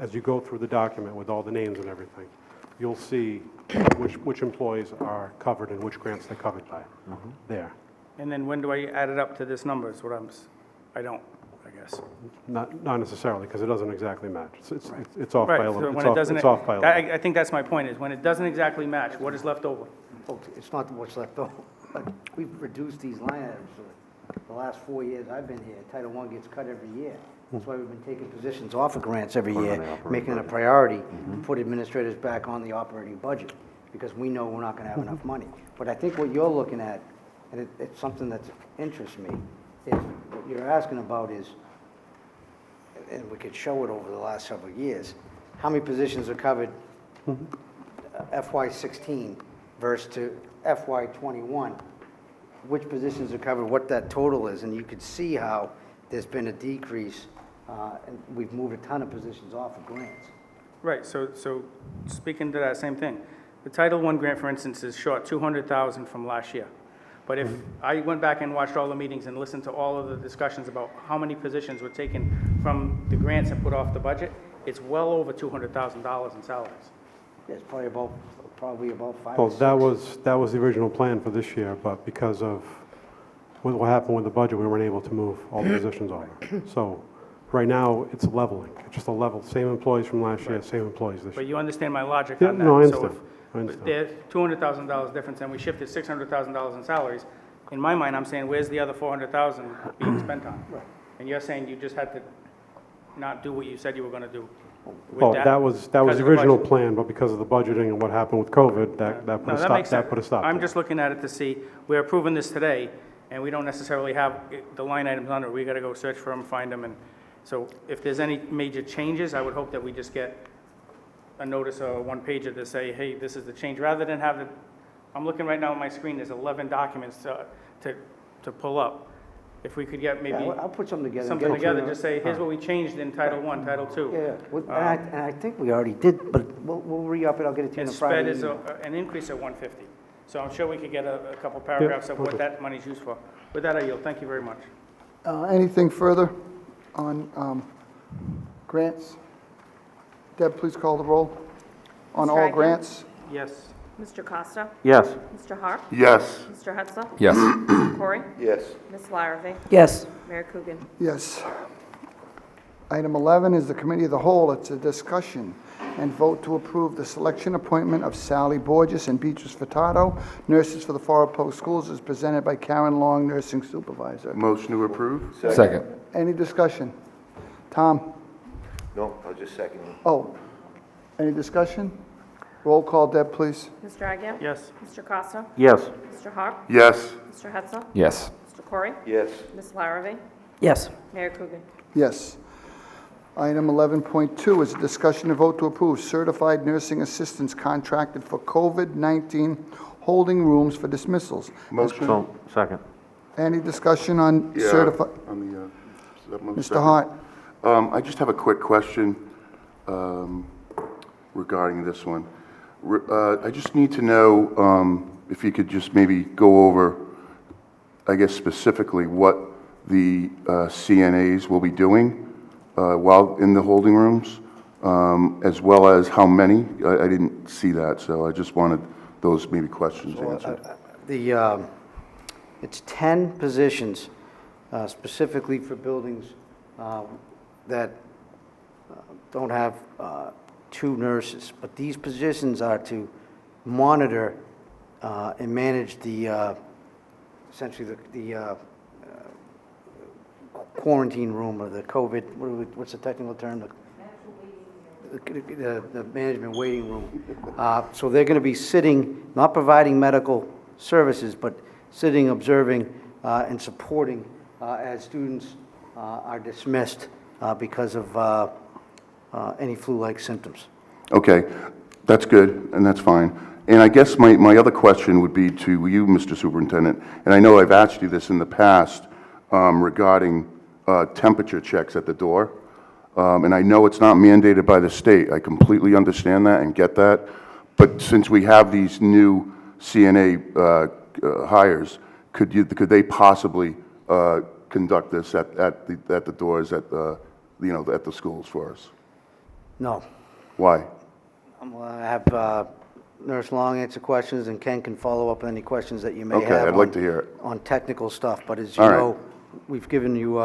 as you go through the document with all the names and everything, you'll see which employees are covered and which grants they're covered by, there. And then when do I add it up to this number is what I don't, I guess. Not necessarily, because it doesn't exactly match. It's off by Right, a so little. when it doesn't, It's off by a little. I think that's my point, is when it doesn't exactly match, what is left over? Folks, it's not what's left over. We've reduced these line items for the last 4 years I've been here. Title I gets cut every year. That's why we've been taking positions off of grants every year, making it a priority to put administrators back on the operating budget, because we know we're not going to have enough money. But I think what you're looking at, and it's something that interests me, is what you're asking about is, and we could show it over the last several years, how many positions are covered FY16 versus to FY21, which positions are covered, what that total is, and you could see how there's been a decrease, and we've moved a ton of positions off of grants. Right, so speaking to that same thing, the Title I grant, for instance, is short 200,000 from last year. But if I went back and watched all the meetings and listened to all of the discussions about how many positions were taken from the grants and put off the budget, it's well over $200,000 in salaries. It's probably about 5 Well, or 6. that was the original plan for this year, but because of what happened with the budget, we weren't able to move all the positions over. So right now, it's leveling. It's just a level, same employees from last year, same employees this But year. you understand my logic Yeah, on that? no, I So understand. if I understand. there's $200,000 difference and we shifted $600,000 in salaries, in my mind, I'm saying, where's the other $400,000 being spent on? And you're saying you just had to not do what you said you were going to do with Well, that was because the of original budget. plan, but because of the budgeting and what happened with COVID, that No, put a that stop, makes sense. that put a stop. I'm to it. just looking at it to see, we're approving this today, and we don't necessarily have the line items on it. We got to go search for them, find them, and so if there's any major changes, I would hope that we just get a notice or a one-pager to say, hey, this is the change, rather than have I'm looking right now on my screen, there's 11 documents to pull up. If we could get maybe Yeah, I'll put something together. and something get it to together, you. just say, here's what we changed in Title I, Title II. Yeah, and I think we already did, but we'll re-up it, I'll get it to you in And a Friday sped is evening. an increase of 150. So I'm sure we could get a couple paragraphs of what okay. that money's used for. With that, I yield. Thank you very much. Anything further on grants? Deb, please call the roll. On Mr. all Aguirre? grants? Yes. Mr. Costa? Yes. Mr. Hart? Yes. Mr. Hetzler? Yes. Mr. Corey? Yes. Ms. Larrabee? Yes. Mayor Coogan? Yes. Item 11 is the Committee of the Whole. It's a discussion and vote to approve the selection appointment of Sally Borges and Beatrice Furtado, nurses for the Forest Public Schools, as presented by Karen Long, nursing supervisor. Motion to approve? Second. Any discussion? Tom? No, I'll just second you. Oh, any discussion? Roll call, Deb, please. Mr. Aguirre? Yes. Mr. Costa? Yes. Mr. Hart? Yes. Mr. Hetzler? Yes. Mr. Corey? Yes. Ms. Larrabee? Yes. Mayor Coogan? Yes. Item 11.2 is a discussion and vote to approve certified nursing assistants contracted for COVID-19 holding rooms for dismissals. Motion? So, second. Any discussion on Yeah, certified? on the, that motion Mr. second. Hart? I just have a quick question regarding this one. I just need to know if you could just maybe go over, I guess specifically, what the CNAs will be doing while in the holding rooms, as well as how many. I didn't see that, so I just wanted those maybe questions answered. It's 10 positions specifically for buildings that don't have 2 nurses. But these positions are to monitor and manage the, essentially the quarantine room or the COVID, what's the technical term? The management waiting room. So they're going to be sitting, not providing medical services, but sitting, observing, and supporting as students are dismissed because of any flu-like symptoms. Okay, that's good, and that's fine. And I guess my other question would be to you, Mr. Superintendent, and I know I've asked you this in the past regarding temperature checks at the door. And I know it's not mandated by the state. I completely understand that and get that. But since we have these new CNA hires, could they possibly conduct this at the doors at the schools for us? No. Why? Well, I have Nurse Long answer questions, and Ken can follow up on any questions that you may have. Okay, I'd like to hear it. On technical stuff, but as you All right. know, we've given you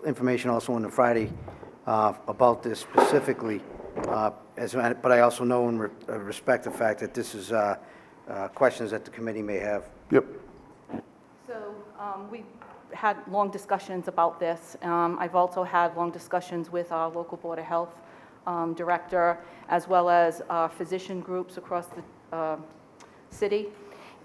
information also on the Friday about this specifically, but I also know and respect the fact that this is questions that the committee may have. Yep. So we've had long discussions about this. I've also had long discussions with our local Board of Health director, as well as physician groups across the city.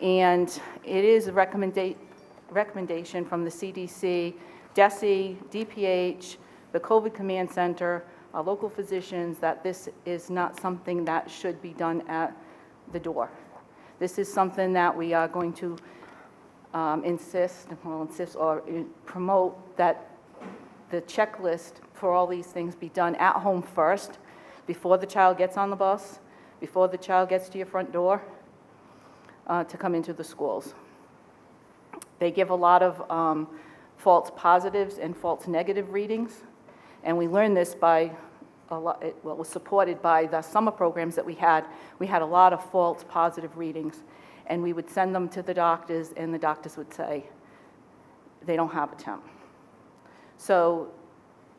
And it is a recommendation from the CDC, DESE, DPH, the COVID Command Center, our local physicians, that this is not something that should be done at the door. This is something that we are going to insist or promote that the checklist for all these things be done at home first, before the child gets on the bus, before the child gets to your front door, to come into the schools. They give a lot of false positives and false negative readings. And we learned this by it was supported by the summer programs that we had. We had a lot of false positive readings, and we would send them to the doctors, and the doctors would say they don't have a temp. So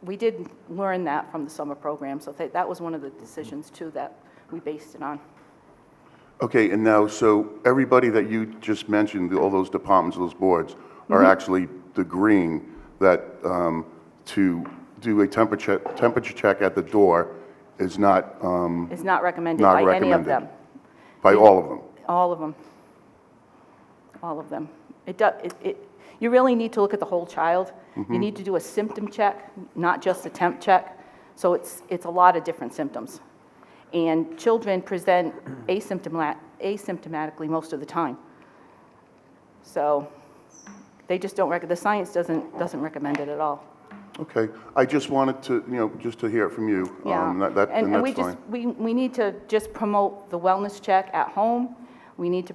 we did learn that from the summer program. So that was one of the decisions too that we based it on. Okay, and now, so everybody that you just mentioned, all those departments, those boards, are actually agreeing that to do a temperature check at the door is not It's not recommended by any of them. By all of them? All of them. All of them. You really need to look at the whole child. You need to do a symptom check, not just a temp check. So it's a lot of different symptoms. And children present asymptomatically most of the time. So they just don't the science doesn't recommend it at all. Okay, I just wanted to, just to hear it from you. Yeah, And we that's fine. we need to just promote the wellness check at home. We need to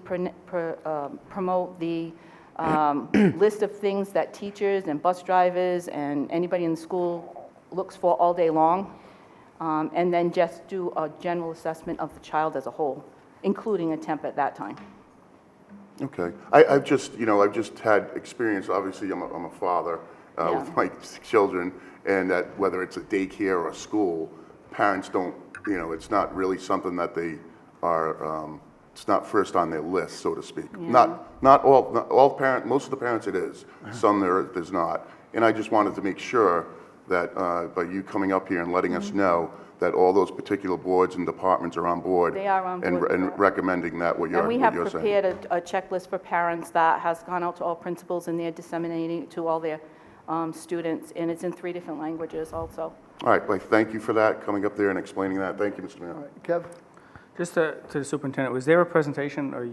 promote the list of things that teachers and bus drivers and anybody in the school looks for all day long. And then just do a general assessment of the child as a whole, including a temp at that time. Okay, I've just had experience, obviously, I'm a father with my children, and that whether it's a daycare or a school, parents don't, it's not really something that they are, it's not first on their list, so to speak. Yeah. Not all parents, most of the parents it is, some there's not. And I just wanted to make sure that by you coming up here and letting us know that all those particular boards and departments are on board. They are on board with and that. recommending that what you're And saying. we have prepared a checklist for parents that has gone out to all principals, and they're disseminating it to all their students, and it's in 3 different languages also. All right, well, thank you for that, coming up there and explaining that. Thank you, Mr. Mayor. All right, Kev? Just to the superintendent, was there a presentation, or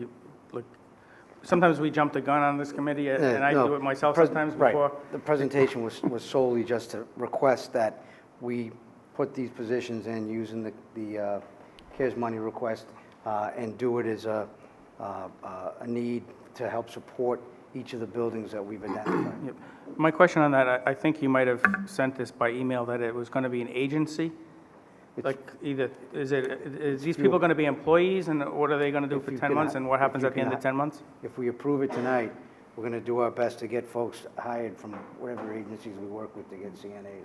sometimes we jump the gun on this committee, and I do it myself sometimes before? Right. The presentation was solely just to request that we put these positions in using the CARES money request and do it as a need to help support each of the buildings that we've identified. Yep. My question on that, I think you might have sent this by email, that it was going to be an agency? Like either, is these people going to be employees, and what are they going to do for 10 months, and what happens at the end of 10 months? If we approve it tonight, we're going to do our best to get folks hired from whatever agencies we work with to get CNAs.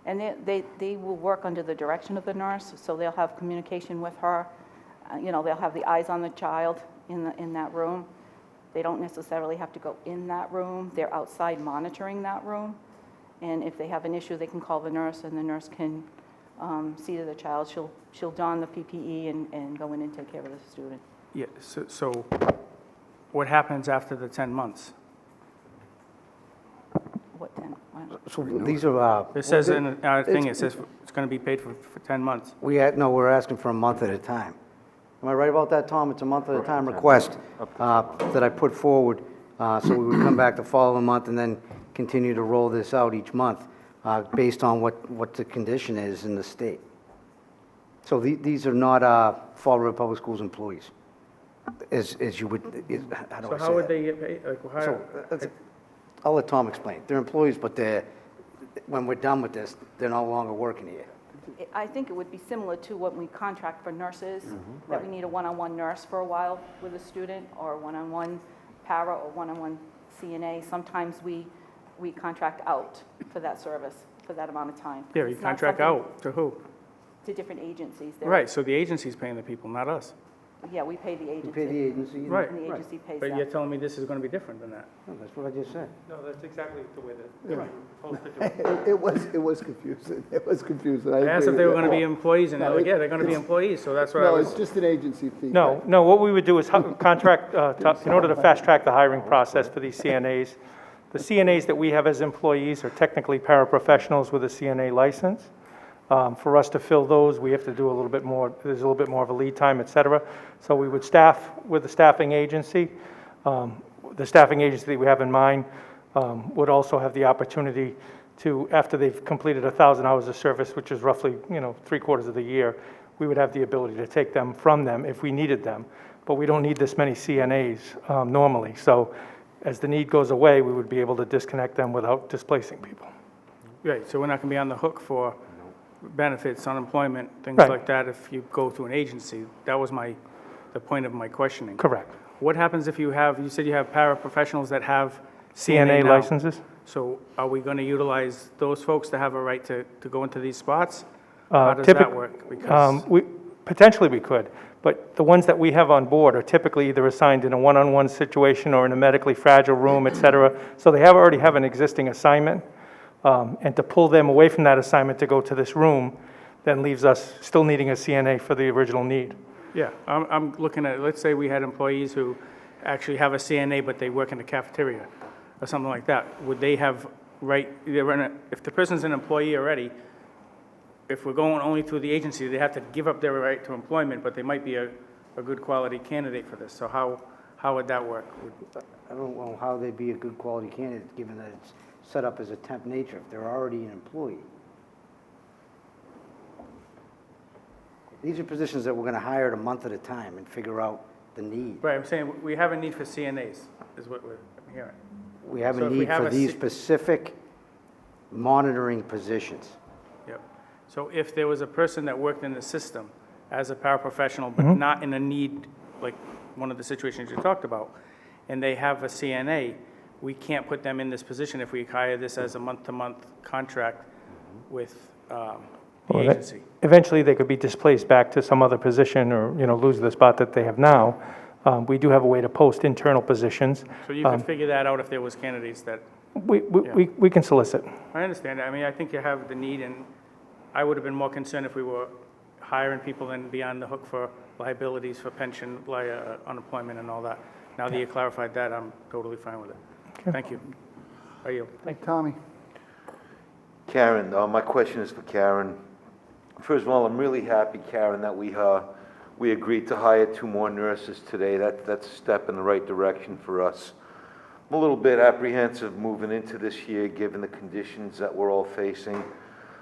And they will work under the direction of the nurse, so they'll have communication with her. They'll have the eyes on the child, in that room. They don't necessarily have to go in that room. They're outside monitoring that room. And if they have an issue, they can call the nurse, and the nurse can see to the child. She'll don the PPE and go in and take care of the student. Yeah, so what happens after the 10 months? What then? What? So these are, It says in our thing, it says it's going to be paid for 10 months. we're asking for a month at a time. Am I right about that, Tom? It's a month at a time request that I put forward, so we would come back the following month and then continue to roll this out each month, based on what the condition is in the state. So these are not Fall River Public Schools employees, as you would, how do I say So how would that? they get paid? Like, how, So, I'll let Tom explain. They're employees, but when we're done with this, they're no longer working here. I think it would be similar to when we contract for nurses, that Right. we need a one-on-one nurse for a while with a student, or one-on-one para, or one-on-one CNA. Sometimes we contract out for that service, for that amount of time. yeah, you It's not contract something- out to who? To different agencies. They're- Right, so the agency's paying the people, not us. Yeah, we pay the You agency. pay the agency. and- Right. And the agency pays But you're them. telling me this is going to be different than that. No, that's what I just said. No, that's exactly the way that Right. we're supposed to do it. It was confusing. It was confusing. I asked if they were going to be employees, and they're like, yeah, they're going to be employees, so that's what I No, was... it's just an agency fee. No, no, what we would do is contract, in order to fast-track the hiring process for these CNAs, the CNAs that we have as employees are technically paraprofessionals with a CNA license. For us to fill those, we have to do a little bit more, there's a little bit more of a lead time, et cetera. So we would staff with the staffing agency. The staffing agency that we have in mind would also have the opportunity to, after they've completed 1,000 hours of service, which is roughly, 3/4 of the year, we would have the ability to take them from them if we needed them. But we don't need this many CNAs normally. So as the need goes away, we would be able to disconnect them without displacing people. Right, so we're not going to be on the hook for benefits, unemployment, things Right. like that if you go through an agency. That was the point of my questioning. Correct. What happens if you said you have paraprofessionals that have CNA now? licenses? So are we going to utilize those folks to have a right to go into these spots? How does that Typic- work? Because, Potentially we could, but the ones that we have on board are typically either assigned in a one-on-one situation or in a medically fragile room, et cetera. So they already have an existing assignment. And to pull them away from that assignment to go to this room then leaves us still needing a CNA for the original need. yeah, I'm looking at, let's say we had employees who actually have a CNA, but they work in the cafeteria or something like that. Would they have if the person's an employee already, if we're going only through the agency, they have to give up their right to employment, but they might be a good quality candidate for this. So how would that work? I don't know how they'd be a good quality candidate, given that it's set up as a temp nature, if they're already an employee. These are positions that we're gonna hire at a month at a time and figure out the need. Right, I'm saying we have a need for CNAs, is what we're hearing. We have So a if we need have for a these C- specific monitoring positions. Yep. So if there was a person that worked in the system as a paraprofessional, but not in a need, like one of the situations you talked about, and they have a CNA, we can't put them in this position if we hire this as a month-to-month contract with the agency. Eventually, they could be displaced back to some other position or, lose the spot that they have now. We do have a way to post internal positions. So you could figure that out if there was candidates that, We can solicit. I understand. I mean, I think you have the need, and I would have been more concerned if we were hiring people and be on the hook for liabilities for pension, unemployment and all that. Now that you clarified that, I'm totally fine with it. Thank you. I yield. Tommy? Karen, my question is for Karen. First of all, I'm really happy, Karen, that we agreed to hire 2 more nurses today. That's a step in the right direction for us. I'm a little bit apprehensive moving into this year, given the conditions that we're all facing.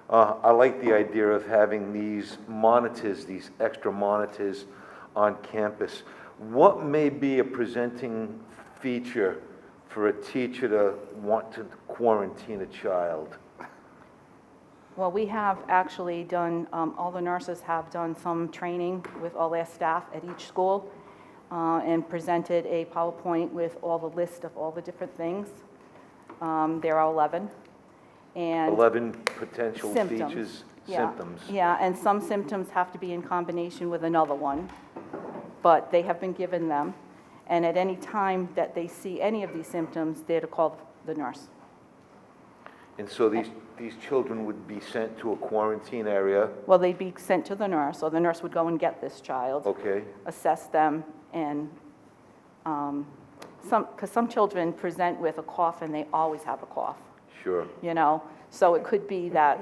I like the idea of having these monitors, these extra monitors on campus. What may be a presenting feature for a teacher to want to quarantine a child? Well, we have actually done, all the nurses have done some training with all their staff at each school and presented a PowerPoint with all the list of all the different things. There are 11. And 11 potential symptoms. features, Yeah. symptoms. Yeah, and some symptoms have to be in combination with another one, but they have been given them. And at any time that they see any of these symptoms, they're to call the nurse. And so these children would be sent to a quarantine area? Well, they'd be sent to the nurse, or the nurse would go and get this child. Okay. Assess them, and because some children present with a cough and they always have a cough, Sure. you know? So it could be that,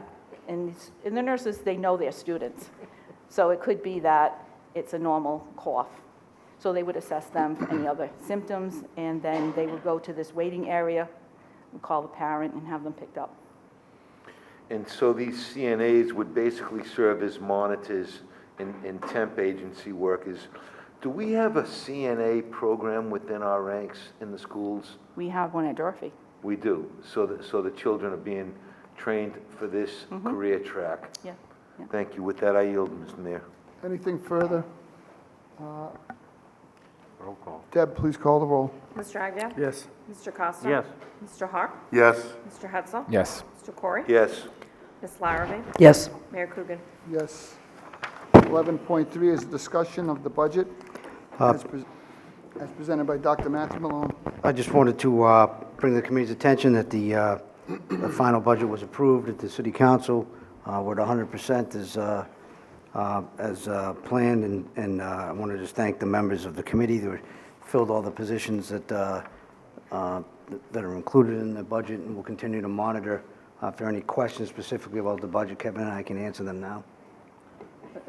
and the nurses, they know their students. So it could be that it's a normal cough. So they would assess them for any other symptoms, and then they would go to this waiting area, and call the parent and have them picked up. And so these CNAs would basically serve as monitors in temp agency workers. Do we have a CNA program within our ranks in the schools? We have one at Durfee. We do. So the children are being trained for this career track. Yeah. Yeah. Thank you. With that, I yield, Mr. Mayor. Anything further? Roll call. Deb, please call the roll. Mr. Agia? Yes. Mr. Costa? Yes. Mr. Hart? Yes. Mr. Hudson? Yes. Mr. Corey? Yes. Ms. Larrabee? Yes. Mayor Coogan? Yes. 11.3 is a discussion of the budget as presented by Dr. Matthew Malone. I just wanted to bring the committee's attention that the final budget was approved at the city council with 100% as planned, and I want to just thank the members of the committee that filled all the positions that are included in the budget, and we'll continue to monitor. If there are any questions specifically about the budget, Kevin and I can answer them now.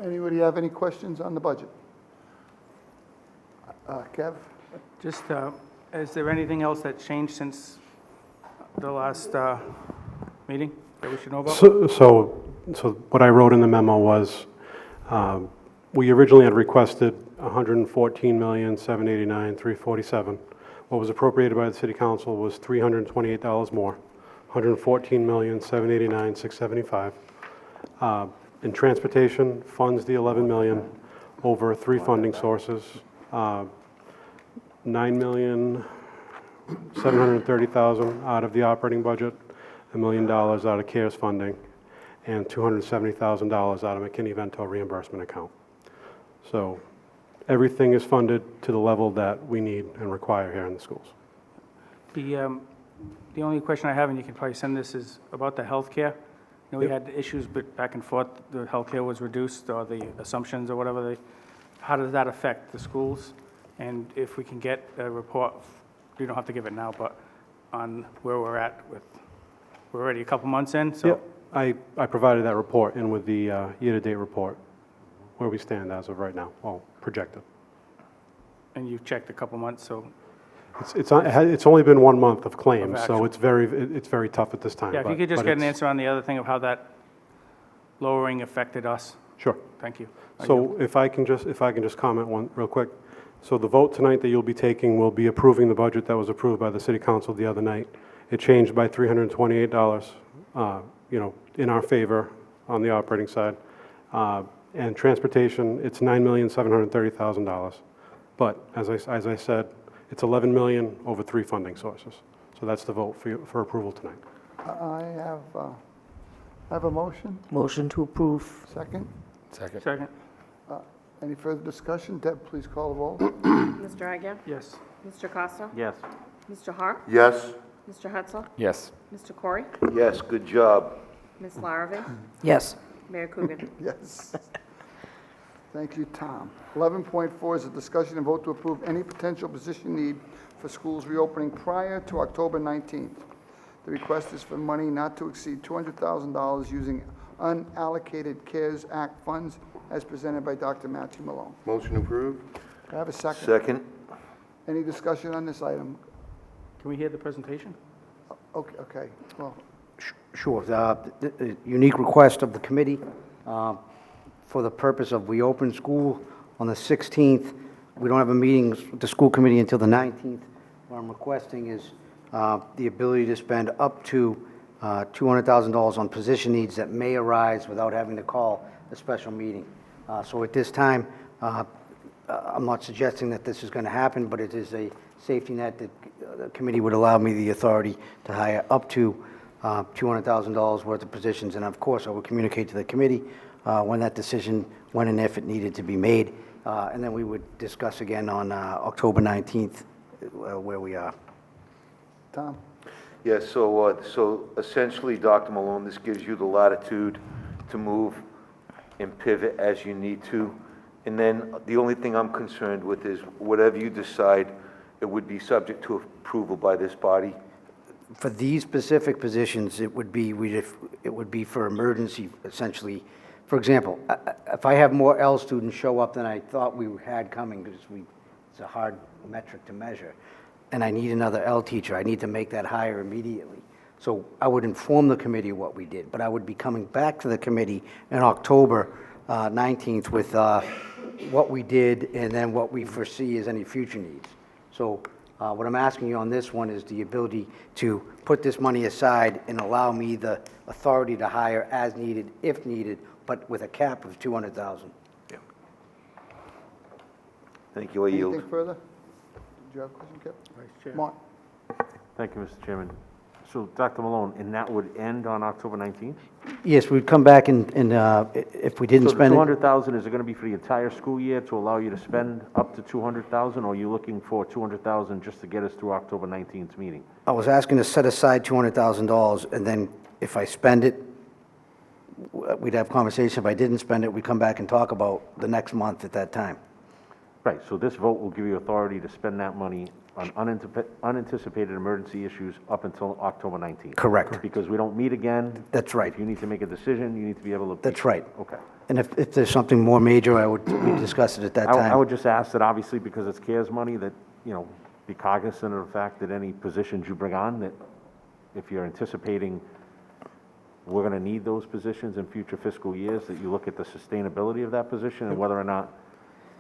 Anybody have any questions on the budget? Kev? Just, is there anything else that changed since the last meeting that we should know about? So what I wrote in the memo was, we originally had requested $114,789,347. What was appropriated by the city council was $328 more, $114,789,675. In transportation, funds the $11 million over 3 funding sources, $9,730,000 out of the operating budget, $1 million out of CARES funding, and $270,000 out of McKinney-Vento reimbursement account. So everything is funded to the level that we need and require here in the schools. The only question I have, and you can probably send this, is about the healthcare. You know, we had issues back and forth, the healthcare was reduced, or the assumptions, or whatever how does that affect the schools? And if we can get a report, you don't have to give it now, but on where we're at with, we're already a couple months in, so. Yep, I provided that report in with the year-to-date report, where we stand as of right now, well, projected. And you've checked a couple months, so. It's only been 1 month of claims, so actual. it's very tough at this time. Yeah, if you could just get an answer on the other thing of how that lowering affected us. Sure. Thank you. So if I can just comment one real quick. So the vote tonight that you'll be taking will be approving the budget that was approved by the city council the other night. It changed by $328, in our favor on the operating side. And transportation, it's $9,730,000. But as I said, it's $11 million over 3 funding sources. So that's the vote for approval tonight. I have a motion. Motion to approve. Second. Second. Any further discussion? Deb, please call the roll. Mr. Agia? Yes. Mr. Costa? Yes. Mr. Hart? Yes. Mr. Hudson? Yes. Mr. Corey? Yes, good job. Ms. Larrabee? Yes. Mayor Coogan? Yes. Thank you, Tom. 11.4 is a discussion and vote to approve any potential position need for schools reopening prior to October 19th. The request is for money not to exceed $200,000 using unallocated CARES Act funds as presented by Dr. Matthew Malone. Motion approved? Do I have a second? Second? Any discussion on this item? Can we hear the presentation? Okay. Well, Sure. The unique request of the committee for the purpose of we open school on the 16th. We don't have a meeting with the school committee until the 19th. What I'm requesting is the ability to spend up to $200,000 on position needs that may arise without having to call a special meeting. So at this time, I'm not suggesting that this is going to happen, but it is a safety net that the committee would allow me the authority to hire up to $200,000 worth of positions. And of course, I will communicate to the committee when that decision, when and if it needed to be made. and then we would discuss again on October 19th where we are. Tom? Yeah, so essentially, Dr. Malone, this gives you the latitude to move and pivot as you need to. And then the only thing I'm concerned with is whatever you decide, it would be subject to approval by this body. For these specific positions, it would be, it would be for emergency, essentially. For example, if I have more L students show up than I thought we had coming, because it's a hard metric to measure, and I need another L teacher, I need to make that hire immediately. So I would inform the committee what we did, but I would be coming back to the committee in October 19th with what we did and then what we foresee as any future needs. So what I'm asking you on this one is the ability to put this money aside and allow me the authority to hire as needed, if needed, but with a cap of $200,000. Thank you, I yield. Anything further? Did you have a question, Kevin? Vice Chair. Mark? Thank you, Mr. Chairman. So, Dr. Malone, and that would end on October 19th? Yes, we'd come back and if we didn't So the spend it, 200,000, is it going to be for the entire school year to allow you to spend up to 200,000, or are you looking for 200,000 just to get us through October 19th meeting? I was asking to set aside $200,000, and then if I spend it, we'd have conversation. If I didn't spend it, we'd come back and talk about the next month at that time. Right, so this vote will give you authority to spend that money on unanticipated emergency issues up until October 19th. Correct. Because we don't meet again. That's right. If you need to make a decision, you need to be able to. That's right. Okay. And if there's something more major, we'd discuss it at that I time. would just ask that, obviously, because it's CARES money, that, be cognizant of the fact that any positions you bring on, that if you're anticipating we're going to need those positions in future fiscal years, that you look at the sustainability of that position and whether or not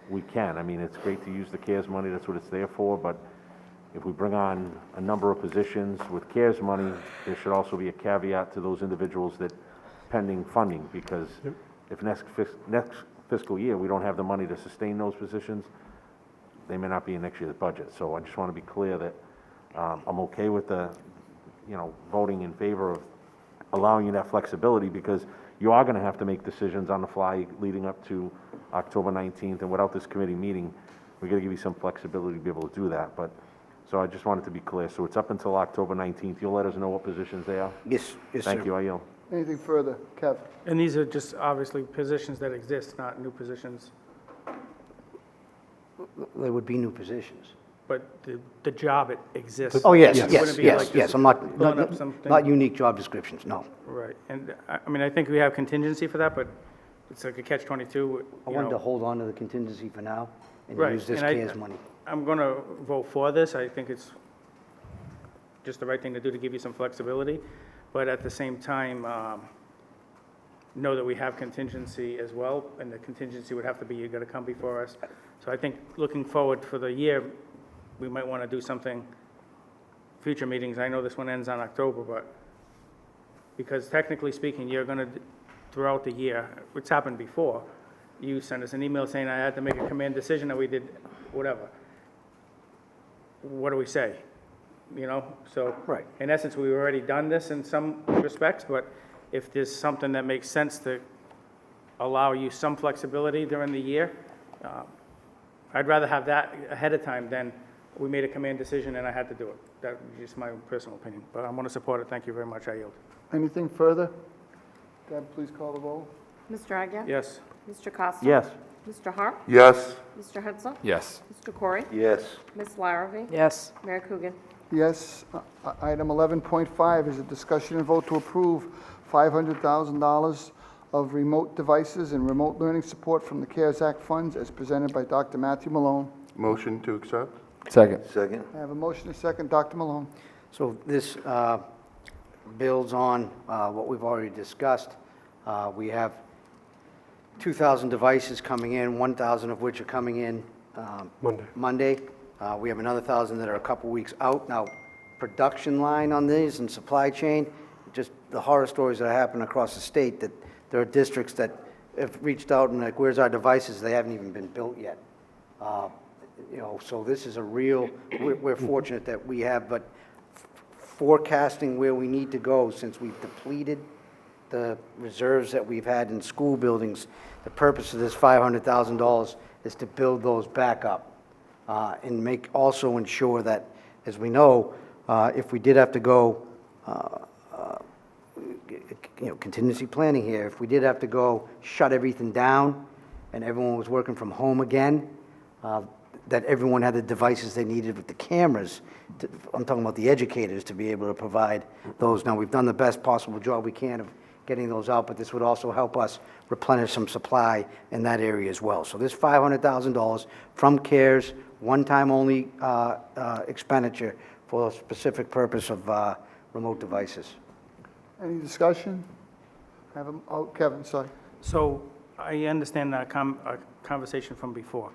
we can. I mean, it's great to use the CARES money, that's what it's there for, but if we bring on a number of positions with CARES money, there should also be a caveat to those individuals that pending funding, because if next fiscal year we don't have the money to sustain those positions, they may not be in next year's budget. So I just want to be clear that I'm okay with the, voting in favor of allowing you that flexibility, because you are going to have to make decisions on the fly leading up to October 19th, and without this committee meeting, we're going to give you some flexibility to be able to do that. But so I just wanted to be clear. So it's up until October 19th. You'll let us know what positions they are? Yes, sir. Thank you, I yield. Anything further? Kev? And these are just obviously positions that exist, not new positions, There would be new positions. but the job it exists. Oh, yes, It yes, wouldn't be yes, like yes. just I'm not, pulling up something. not unique job descriptions, no. Right, and I mean, I think we have contingency for that, but it's like a catch-22, I wanted to hold on to the contingency for now and Right, use this and CARES money. I'm going to vote for this. I think it's just the right thing to do to give you some flexibility, but at the same time, know that we have contingency as well, and the contingency would have to be, you got to come before us. So I think looking forward for the year, we might want to do something, future meetings. I know this one ends on October, but because technically speaking, you're going to, throughout the year, it's happened before, you send us an email saying I had to make a command decision and we did whatever. What do we say? So Right. in essence, we've already done this in some respects, but if there's something that makes sense to allow you some flexibility during the year, I'd rather have that ahead of time than we made a command decision and I had to do it. That's just my personal opinion, but I'm going to support it. Thank you very much. I yield. Anything further? Deb, please call the roll. Mr. Agia? Yes. Mr. Costa? Yes. Mr. Hart? Yes. Mr. Hudson? Yes. Mr. Corey? Yes. Ms. Larrabee? Yes. Mayor Coogan? Yes. Item 11.5 is a discussion and vote to approve $500,000 of remote devices and remote learning support from the CARES Act funds as presented by Dr. Matthew Malone. Motion to accept? Second. Second. I have a motion and a second. Dr. Malone. So this builds on what we've already discussed. We have 2,000 devices coming in, 1,000 of which are coming in Monday. We have another 1,000 that are a couple weeks out. Now, production line on these and supply chain, just the horror stories that happen across the state, that there are districts that have reached out and like, where's our devices? They haven't even been built yet. So this is a real, we're fortunate that we have, but forecasting where we need to go since we've depleted the reserves that we've had in school buildings, the purpose of this $500,000 is to build those back up and also ensure that, as we know, if we did have to go, contingency planning here, if we did have to go shut everything down and everyone was working from home again, that everyone had the devices they needed with the cameras. I'm talking about the educators to be able to provide those. Now, we've done the best possible job we can of getting those out, but this would also help us replenish some supply in that area as well. So this $500,000 from CARES, one-time only expenditure for a specific purpose of remote devices. Any discussion? Kevin, sorry. So I understand that conversation from before.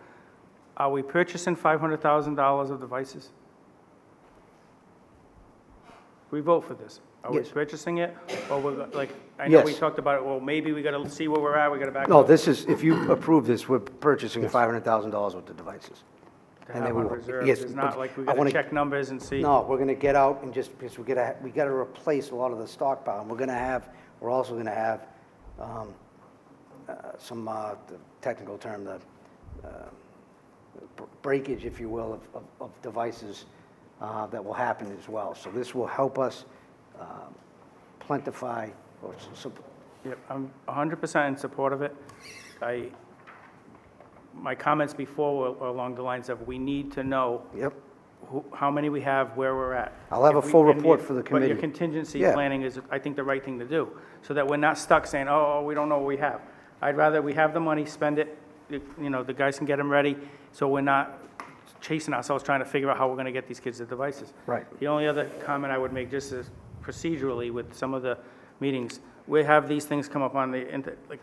Are we purchasing $500,000 of devices? We vote for this. Are we Yes. purchasing it? Or we're, like, I know we Yes. talked about it, well, maybe we gotta see where we're at, we gotta back No, up. this is, if you approve this, we're purchasing $500,000 worth of devices. To and have they on will- reserve. yes, It's not but like we I gotta wanna- check numbers and see. No, we're gonna get out and just, because we gotta replace a lot of the stockpile. And we're also gonna have some, the technical term, the breakage, if you will, of devices that will happen as well. So this will help us plentify, or Yep, I'm 100% in support of it. My comments before were along the lines of, we need to know Yep. how many we have, where we're at. I'll have a If we- full and report if- for the But committee. your contingency Yeah. planning is, I think, the right thing to do, so that we're not stuck saying, oh, we don't know what we have. I'd rather we have the money, spend it, the guys can get them ready, so we're not chasing ourselves trying to figure out how we're gonna get these kids the devices. Right. The only other comment I would make, just as procedurally with some of the meetings, we have these things come up on like,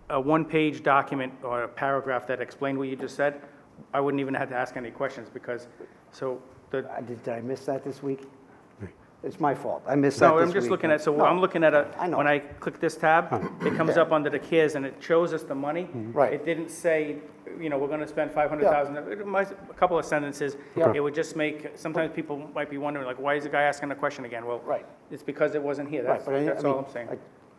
a one-page document or a paragraph that explained what you just said, I wouldn't even have to ask any questions, because, Did I miss that this week? It's my fault. I missed that this no, week. I'm just looking at, No, I'm looking at I know. when I click this tab, it comes up under the CARES and it shows us the money. Right. It didn't say, we're gonna spend 500,000, a couple of sentences. Yeah. It would just make, sometimes people might be wondering, like, why is the guy asking a question again? Well, Right. it's because it wasn't here, Right, but that's all I'm saying.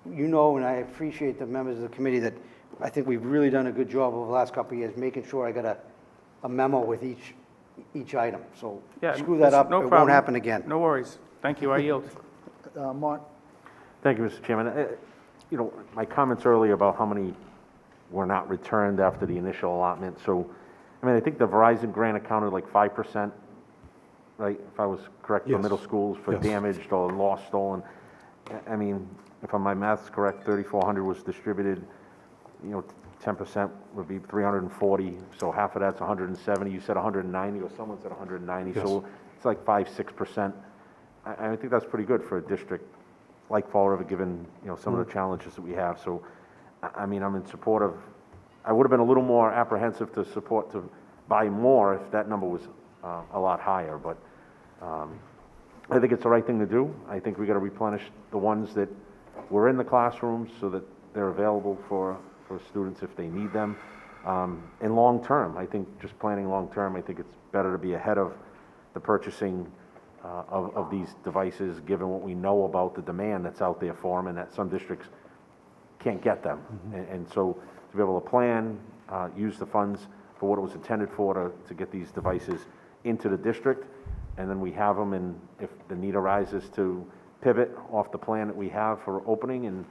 And I appreciate the members of the committee that, I think we've really done a good job over the last couple of years, making sure I got a memo with each item. So Yeah, screw that it's up, no it won't problem. happen again. No worries. Thank you, I yield. Mark? Thank you, Mr. Chairman. My comments earlier about how many were not returned after the initial allotment, so, I think the Verizon grant accounted like 5%, right? If I was correct, for Yes. middle schools for Yes. damaged or lost, stolen. If my math's correct, 3,400 was distributed, 10% would be 340, so half of that's 170. You said 190, or someone said 190, so it's like 5-6%. I think that's pretty good for a district like Fall River, given, some of the challenges that we have. So, I'm in support of, I would have been a little more apprehensive to support to buy more if that number was a lot higher, but I think it's the right thing to do. I think we got to replenish the ones that were in the classrooms so that they're available for students if they need them. And long-term, I think just planning long-term, I think it's better to be ahead of the purchasing of these devices, given what we know about the demand that's out there for them, and that some districts can't get them. And so to be able to plan, use the funds for what it was intended for, to get these devices into the district, and then we have them, and if the need arises, to pivot off the plan that we have for opening, and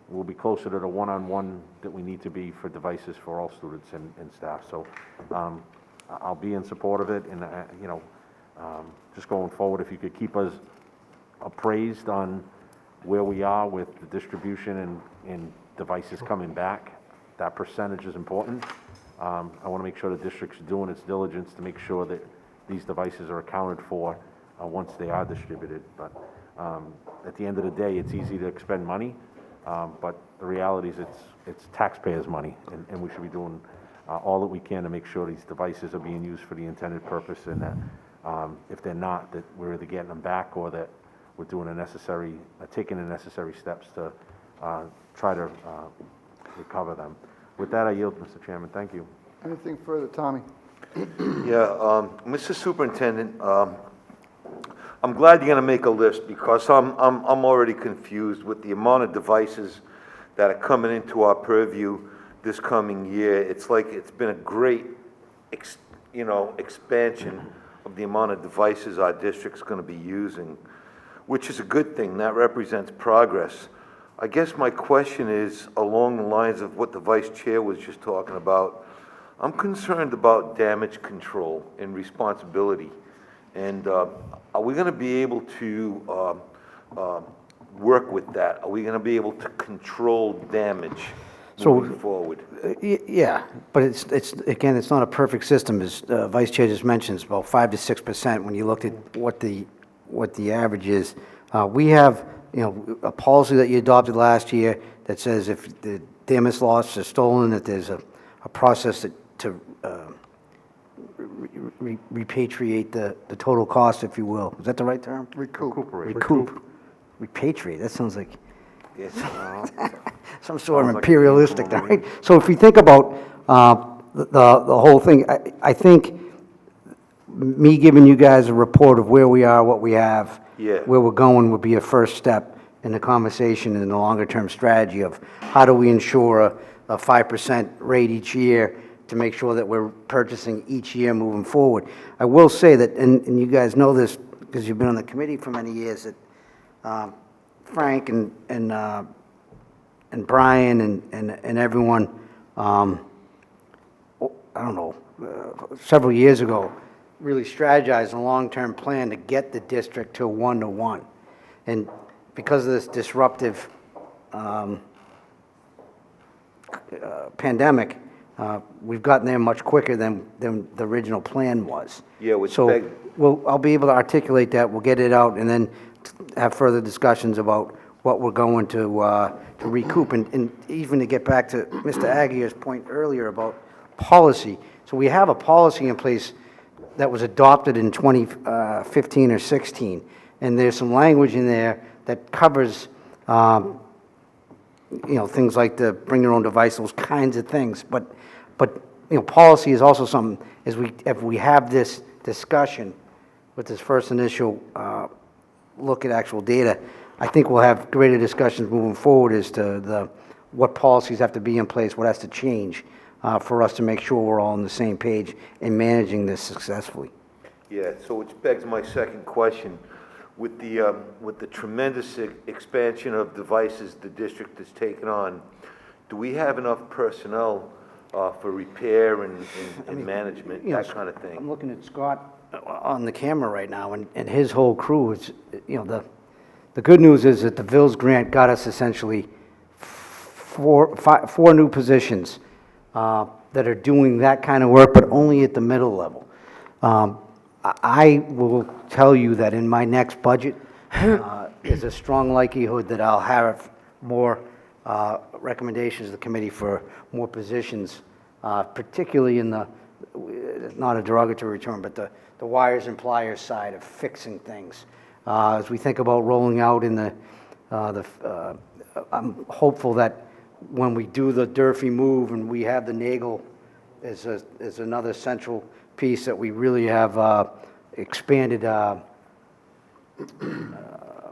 we'll be closer to the one-on-one that we need to be for devices for all students and staff. So I'll be in support of it, and just going forward, if you could keep us appraised on where we are with the distribution and devices coming back, that percentage is important. I want to make sure the district's doing its diligence to make sure that these devices are accounted for once they are distributed. But at the end of the day, it's easy to expend money, but the reality is it's taxpayers' money, and we should be doing all that we can to make sure these devices are being used for the intended purpose, and that if they're not, that we're either getting them back or that we're doing taking the necessary steps to try to recover them. With that, I yield, Mr. Chairman. Thank you. Anything further, Tommy? Yeah, Mr. Superintendent, I'm glad you're gonna make a list, because I'm already confused with the amount of devices that are coming into our purview this coming year. It's like it's been a great, expansion of the amount of devices our district's going to be using, which is a good thing. That represents progress. I guess my question is along the lines of what the vice chair was just talking about. I'm concerned about damage control and responsibility. And are we going to be able to work with that? Are we going to be able to control damage moving forward? Yeah, but again, it's not a perfect system, as Vice Chair just mentioned. It's about 5 to 6% when you looked at what the average is. We have, a policy that you adopted last year that says if the damage loss is stolen, that there's a process to repatriate the total cost, if you will. Is that the right term? Recoup. Repatriate, that sounds like Yes. some sort of imperialistic, right? So if you think about the whole thing, I think me giving you guys a report of where we are, what we have, Yeah. where we're going would be a first step in the conversation and the longer-term strategy of how do we ensure a 5% rate each year to make sure that we're purchasing each year moving forward. I will say that, and you guys know this because you've been on the committee for many years, that Frank and Brian and everyone, I don't know, several years ago, really strategized a long-term plan to get the district to 1-to-1. And because of this disruptive pandemic, we've gotten there much quicker than the original plan was. Yeah, which So beg- I'll be able to articulate that, we'll get it out, and then have further discussions about what we're going to recoup. And even to get back to Mr. Aguirre's point earlier about policy. So we have a policy in place that was adopted in 2015 or 16, and there's some language in there that covers, things like the bring your own device, those kinds of things. But policy is also something, if we have this discussion with this first initial look at actual data, I think we'll have greater discussions moving forward as to what policies have to be in place, what has to change for us to make sure we're all on the same page in managing this successfully. Yeah, so which begs my second question. With the tremendous expansion of devices the district has taken on, do we have enough personnel for repair and management, that kind of I'm thing? looking at Scott on the camera right now, and his whole crew is, the good news is that the Vills grant got us essentially four new positions that are doing that kind of work, but only at the middle level. I will tell you that in my next budget, there's a strong likelihood that I'll have more recommendations to the committee for more positions, particularly in the, not a derogatory term, but the wires and pliers side of fixing things. As we think about rolling out in I'm hopeful that when we do the Durfee move and we have the Nagel as another central piece, that we really have expanded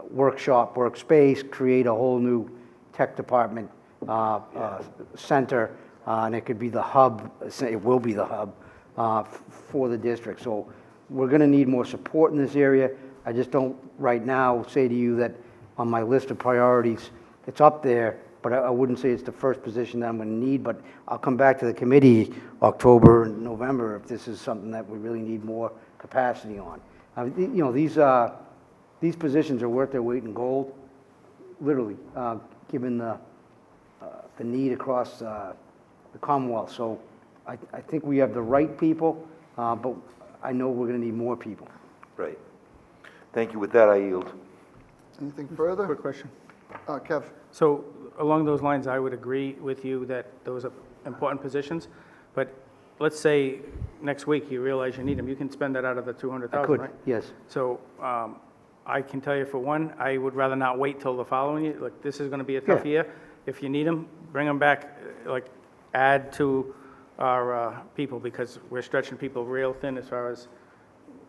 workshop, workspace, create a whole new tech department center, and it could be the hub, it will be the hub for the district. So we're going to need more support in this area. I just don't right now say to you that on my list of priorities, it's up there, but I wouldn't say it's the first position that I'm going to need, but I'll come back to the committee October and November if this is something that we really need more capacity on. These positions are worth their weight in gold, literally, given the need across the Commonwealth. So I think we have the right people, but I know we're going to need more people. Right. Thank you. With that, I yield. Anything further? Quick question. Kev? So along those lines, I would agree with you that those are important positions, but let's say next week you realize you need them, you can spend that out of the 200,000, I could, right? yes. So I can tell you for one, I would rather not wait till the following year. Like, this is going to be a tough year. If you need them, bring them back, add to our people, because we're stretching people real thin as far as,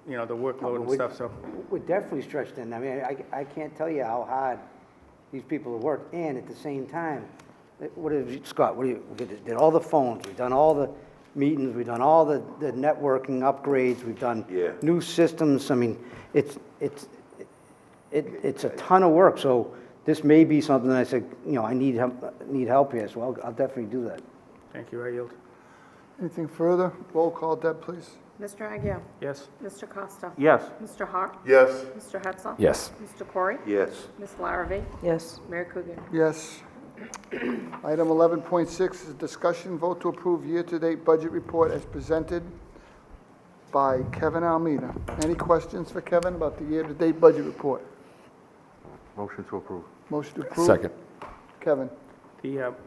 the workload and stuff, so. We're definitely stretched in. I mean, I can't tell you how hard these people have worked, and at the same time, Scott, we did all the phones, we've done all the meetings, we've done all the networking upgrades, we've done Yeah. new systems. I mean, it's a ton of work, so this may be something that I said, I need help here, so I'll definitely do that. Thank you, I yield. Anything further? Roll call, Deb, please. Mr. Agia? Yes. Mr. Costa? Yes. Mr. Hart? Yes. Mr. Hetzler? Yes. Mr. Corey? Yes. Ms. Larrabee? Yes. Mayor Coogan? Yes. Item 11.6 is discussion, vote to approve year-to-date budget report as presented by Kevin Almeida. Any questions for Kevin about the year-to-date budget report? Motion to approve. Motion to approve? Second. Kevin?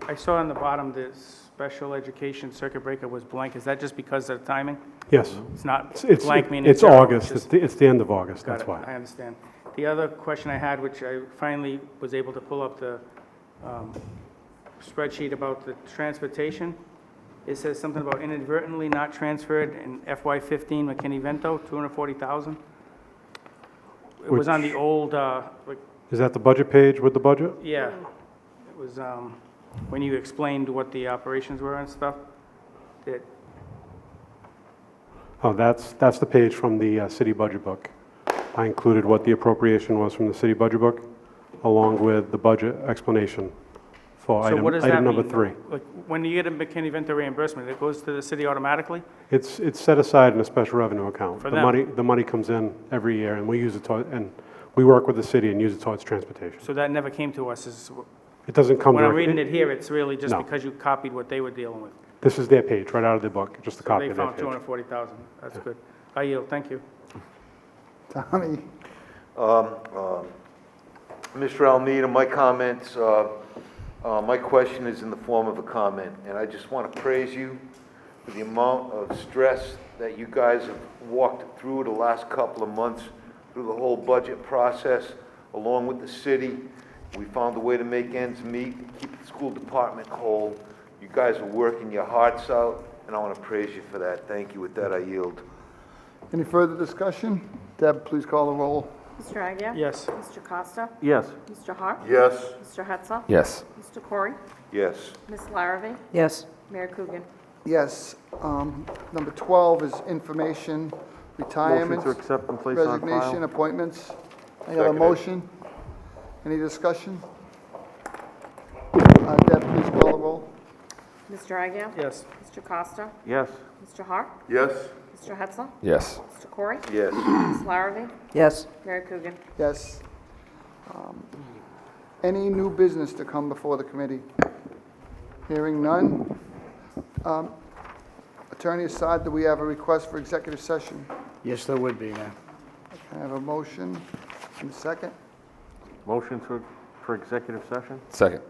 I saw on the bottom the special education circuit breaker was blank. Is that just because of the timing? Yes. It's not It's blank meaning? It's zero, August, just- it's the end of August, Got that's it, why. I understand. The other question I had, which I finally was able to pull up the spreadsheet about the transportation, it says something about inadvertently not transferred in FY15 McKinney-Vento, 240,000. It was on the old, Is that the budget page with the budget? yeah, it was when you explained what the operations were and stuff. It, Oh, that's the page from the city budget book. I included what the appropriation was from the city budget book, along with the budget explanation for so what does that item mean? number 3. Like, when you get a McKinney-Vento reimbursement, it goes to the city automatically? It's set aside in a special revenue account. For The money comes in every year, and we use it and we work with the city and use it towards transportation. So that never came to us? It doesn't come When I'm directly. reading it here, it's really just No. because you copied what they were dealing with. This is their page, right out of their book, just a So copy they of their found page. 240,000. That's good. I yield. Thank you. Tommy? Mr. Almeida, my comments, my question is in the form of a comment, and I just want to praise you for the amount of stress that you guys have walked through the last couple of months, through the whole budget process, along with the city. We found a way to make ends meet, keep the school department whole. You guys are working your hearts out, and I want to praise you for that. Thank you. With that, I yield. Any further discussion? Deb, please call the roll. Mr. Agia? Yes. Mr. Costa? Yes. Mr. Hart? Yes. Mr. Hetzler? Yes. Mr. Corey? Yes. Ms. Larrabee? Yes. Mayor Coogan? Yes. Number 12 is information, retirements, Motion to accept and place on resignation, file. appointments. I have a Seconded. motion. Any discussion? Deb, please call the roll. Mr. Agia? Yes. Mr. Costa? Yes. Mr. Hart? Yes. Mr. Hetzler? Yes. Mr. Corey? Yes. Ms. Larrabee? Yes. Mayor Coogan? Yes. Any new business to come before the committee? Hearing none. Attorney Assad, do we have a request for executive session? Yes, there would be, Mayor. I have a motion and a second. Motion for executive session? Second.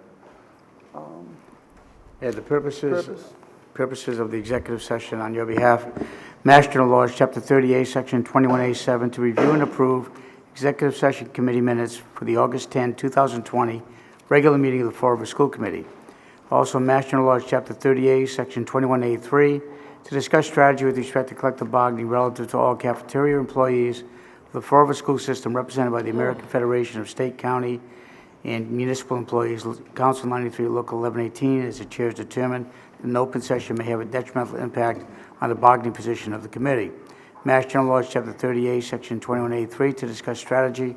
Yeah, the Purpose? purposes of the executive session on your behalf, Mass General Laws, Chapter 38, Section 21A7, to review and approve executive session committee minutes for the August 10, 2020 regular meeting of the Fall River School Committee. Also, Mass General Laws, Chapter 38, Section 21A3, to discuss strategy with respect to collective bargaining relative to all cafeteria employees of the Fall River School System represented by the American Federation of State, County, and Municipal Employees, Council 93, Local 1118, as the chair is determined that an open session may have a detrimental impact on the bargaining position of the committee. Mass General Laws, Chapter 38, Section 21A3, to discuss strategy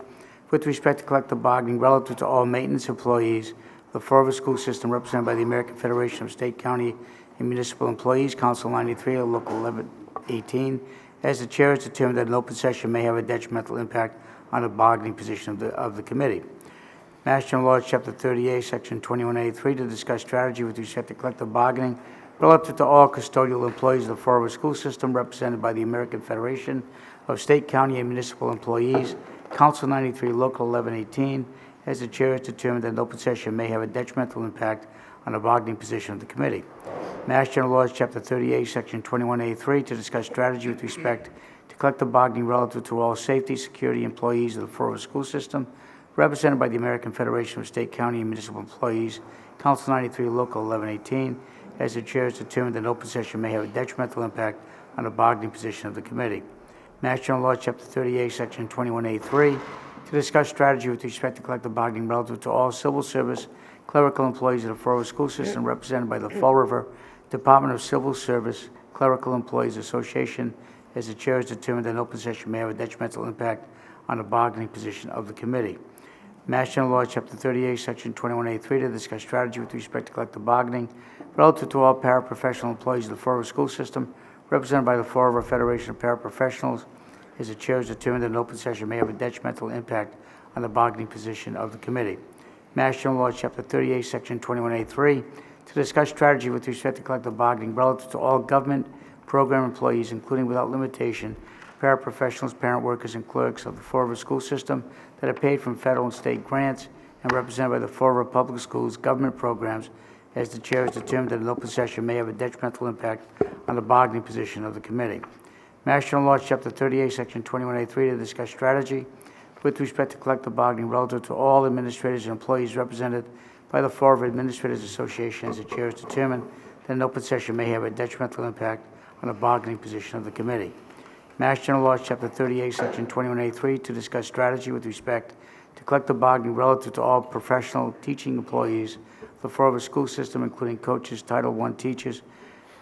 with respect to collective bargaining relative to all maintenance employees of the Fall River School System represented by the American Federation of State, County, and Municipal Employees, Council 93, Local 1118, as the chair is determined that an open session may have a detrimental impact on the bargaining position of the committee. Mass General Laws, Chapter 38, Section 21A3, to discuss strategy with respect to collective bargaining relative to all custodial employees of the Fall River School System represented by the American Federation of State, County, and Municipal Employees, Council 93, Local 1118, as the chair has determined that an open session may have a detrimental impact on the bargaining position of the committee. Mass General Laws, Chapter 38, Section 21A3, to discuss strategy with respect to collective bargaining relative to all safety, security employees of the Fall River School System represented by the American Federation of State, County, and Municipal Employees, Council 93, Local 1118, as the chair has determined that an open session may have a detrimental impact on the bargaining position of the committee. Mass General Law, Chapter 38, Section 21A3, to discuss strategy with respect to collective bargaining relative to all civil service clerical employees of the Fall River School System represented by the Fall River Department of Civil Service Clerical Employees Association, as the chair has determined that an open session may have a detrimental impact on the bargaining position of the committee. Mass General Law, Chapter 38, Section 21A3, to discuss strategy with respect to collective bargaining relative to all paraprofessional employees of the Fall River School System, represented by the Fall River Federation of Paraprofessionals, as the chair has determined that an open session may have a detrimental impact on the bargaining position of the committee. Mass General Law, Chapter 38, Section 21A3, to discuss strategy with respect to collective bargaining relative to all government program employees, including without limitation, paraprofessionals, parent workers, and clerks of the Fall River School System that are paid from federal and state grants and represented by the Fall River Public Schools government programs, as the chair has determined that an open session may have a detrimental impact on the bargaining position of the committee. Mass General Law, Chapter 38, Section 21A3, to discuss strategy with respect to collective bargaining relative to all administrators and employees represented by the Fall River Administrators Association, as the chair has determined that an open session may have a detrimental impact on the bargaining position of the committee. Mass General Law, Chapter 38, Section 21A3, to discuss strategy with respect to collective bargaining relative to all professional teaching employees of the Fall River School System, including coaches, Title I teachers,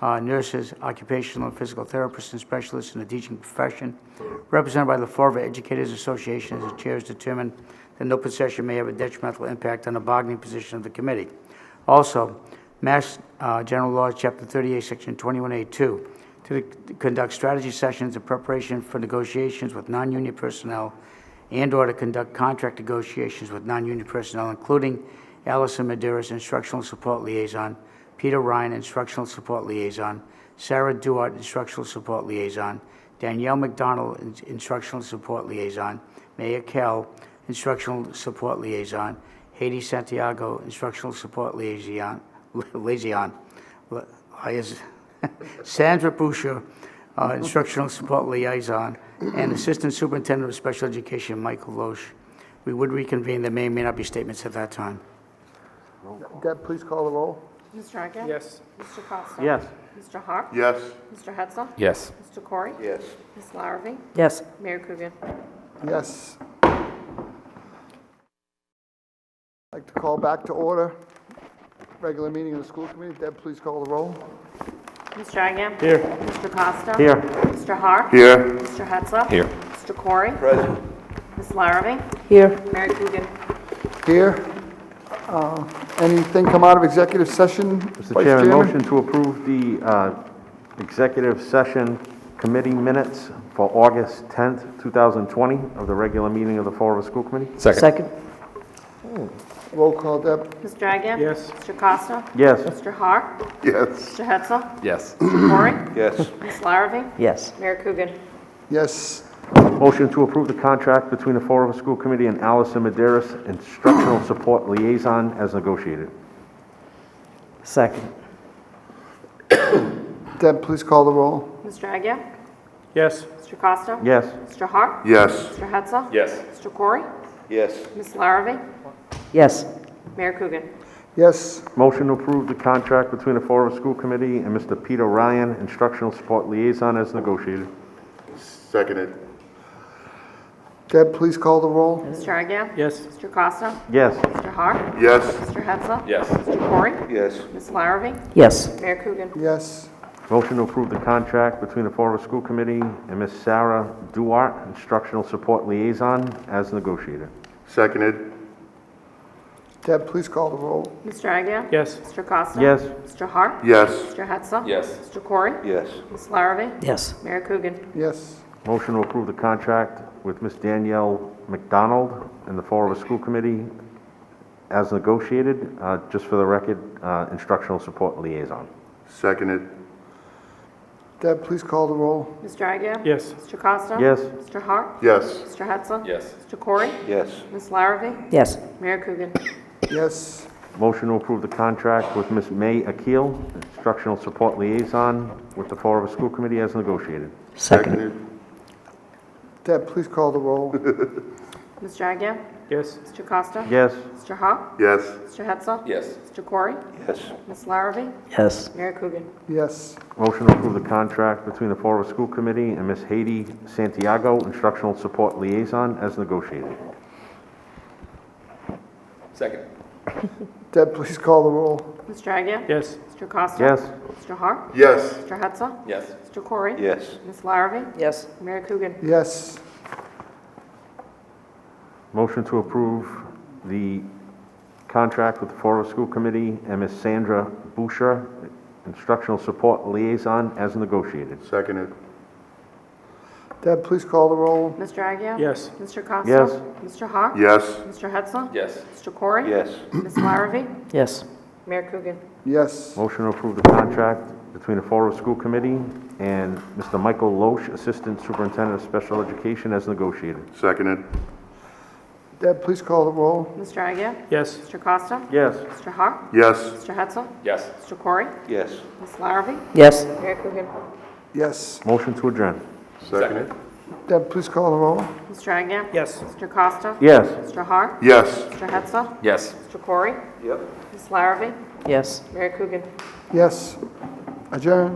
nurses, occupational and physical therapists, and specialists in the teaching profession, represented by the Fall River Educators Association, as the chair has determined that an open session may have a detrimental impact on the bargaining position of the committee. Also, Mass General Law, Chapter 38, Section 21A2, to conduct strategy sessions in preparation for negotiations with non-union personnel and/or to conduct contract negotiations with non-union personnel, including Allison Medeiros, Instructional Support Liaison, Peter Ryan, Instructional Support Liaison, Sarah Duart, Instructional Support Liaison, Danielle McDonald, Instructional Support Liaison, Maya Kell, Instructional Support Liaison, Haiti Santiago, Instructional Support Liaison, Sandra Boucher, Instructional Support Liaison, and Assistant Superintendent of Special Education, Michael Loesch. We would reconvene. There may or may not be statements at that time. Deb, please call the roll. Mr. Agia? Yes. Mr. Costa? Yes. Mr. Hart? Yes. Mr. Hetzel? Yes. Mr. Corey? Yes. Ms. Larrabee? Yes. Mayor Coogan? Yes. I'd like to call back to order regular meeting of the school committee. Deb, please call the roll. Mr. Agia? Here. Mr. Costa? Here. Mr. Hart? Here. Mr. Hetzel? Here. Mr. Corey? Present. Ms. Larrabee? Here. Mayor Coogan? Here. Anything come out of executive session? Mr. Vice Chairman, motion to approve the executive session committee minutes for August 10th, 2020 of the regular meeting of the Fall River School Committee. Second. Roll call, Deb. Mr. Agia? Yes. Mr. Costa? Yes. Mr. Hart? Yes. Mr. Hetzel? Yes. Mr. Corey? Yes. Ms. Larrabee? Yes. Mayor Coogan? Yes. Motion to approve the contract between the Fall River School Committee and Allison Medeiros, Instructional Support Liaison, as negotiated. Second. Deb, please call the roll. Mr. Agia? Yes. Mr. Costa? Yes. Mr. Hart? Yes. Mr. Hetzel? Yes. Mr. Corey? Yes. Ms. Larrabee? Yes. Mayor Coogan? Yes. Motion to approve the contract between the Fall River School Committee and Mr. Peter Ryan, Instructional Support Liaison, as negotiated. Seconded. Deb, please call the roll. Mr. Agia? Yes. Mr. Costa? Yes. Mr. Hart? Yes. Mr. Hetzel? Yes. Mr. Corey? Yes. Ms. Larrabee? Yes. Mayor Coogan? Yes. Motion to approve the contract between the Fall River School Committee and Ms. Sarah Duart, Instructional Support Liaison, as negotiated. Seconded. Deb, please call the roll. Mr. Agia? Yes. Mr. Costa? Yes. Mr. Hart? Yes. Mr. Hetzel? Yes. Mr. Corey? Yes. Ms. Larrabee? Yes. Mayor Coogan? Yes. Motion to approve the contract with Ms. Danielle McDonald and the Fall River School Committee as negotiated. Just for the record, Instructional Support Liaison. Seconded. Deb, please call the roll. Mr. Agia? Yes. Mr. Costa? Yes. Mr. Hart? Yes. Mr. Hetzel? Yes. Mr. Corey? Yes. Ms. Larrabee? Yes. Mayor Coogan? Yes. Motion to approve the contract with Ms. May Akil, Instructional Support Liaison with the Fall River School Committee as negotiated. Seconded. Deb, please call the roll. Mr. Agia? Yes. Mr. Costa? Yes. Mr. Hart? Yes. Mr. Hetzel? Yes. Mr. Corey? Yes. Ms. Larrabee? Yes. Mayor Coogan? Yes. Motion to approve the contract between the Fall River School Committee and Ms. Haiti Santiago, Instructional Support Liaison, as negotiated. Second. Deb, please call the roll. Mr. Agia? Yes. Mr. Costa? Yes. Mr. Hart? Yes. Mr. Hetzler? Yes. Mr. Corey? Yes. Ms. Larrabee? Yes. Mayor Coogan? Yes. Motion to approve the contract with the Fall River School Committee and Ms. Sandra Boucher, Instructional Support Liaison, as negotiated. Seconded. Deb, please call the roll. Mr. Agia? Yes. Mr. Costa? Yes. Mr. Hart? Yes. Mr. Hetzler? Yes. Mr. Corey? Yes. Ms. Larrabee? Yes. Mayor Coogan? Yes. Motion to approve the contract between the Fall River School Committee and Mr. Michael Loesch, Assistant Superintendent of Special Education, as negotiated. Seconded. Deb, please call the roll. Mr. Agia? Yes. Mr. Costa? Yes. Mr. Hart? Yes. Mr. Hetzler? Yes. Mr. Corey? Yes. Ms. Larrabee? Yes. Mayor Coogan? Yes. Motion to adjourn. Seconded. Deb, please call the roll. Mr. Agia? Yes. Mr. Costa? Yes. Mr. Hart? Yes. Mr. Hetzler? Yes. Mr. Corey? Yep. Ms. Larrabee? Yes. Mayor Coogan? Yes. Adjourn.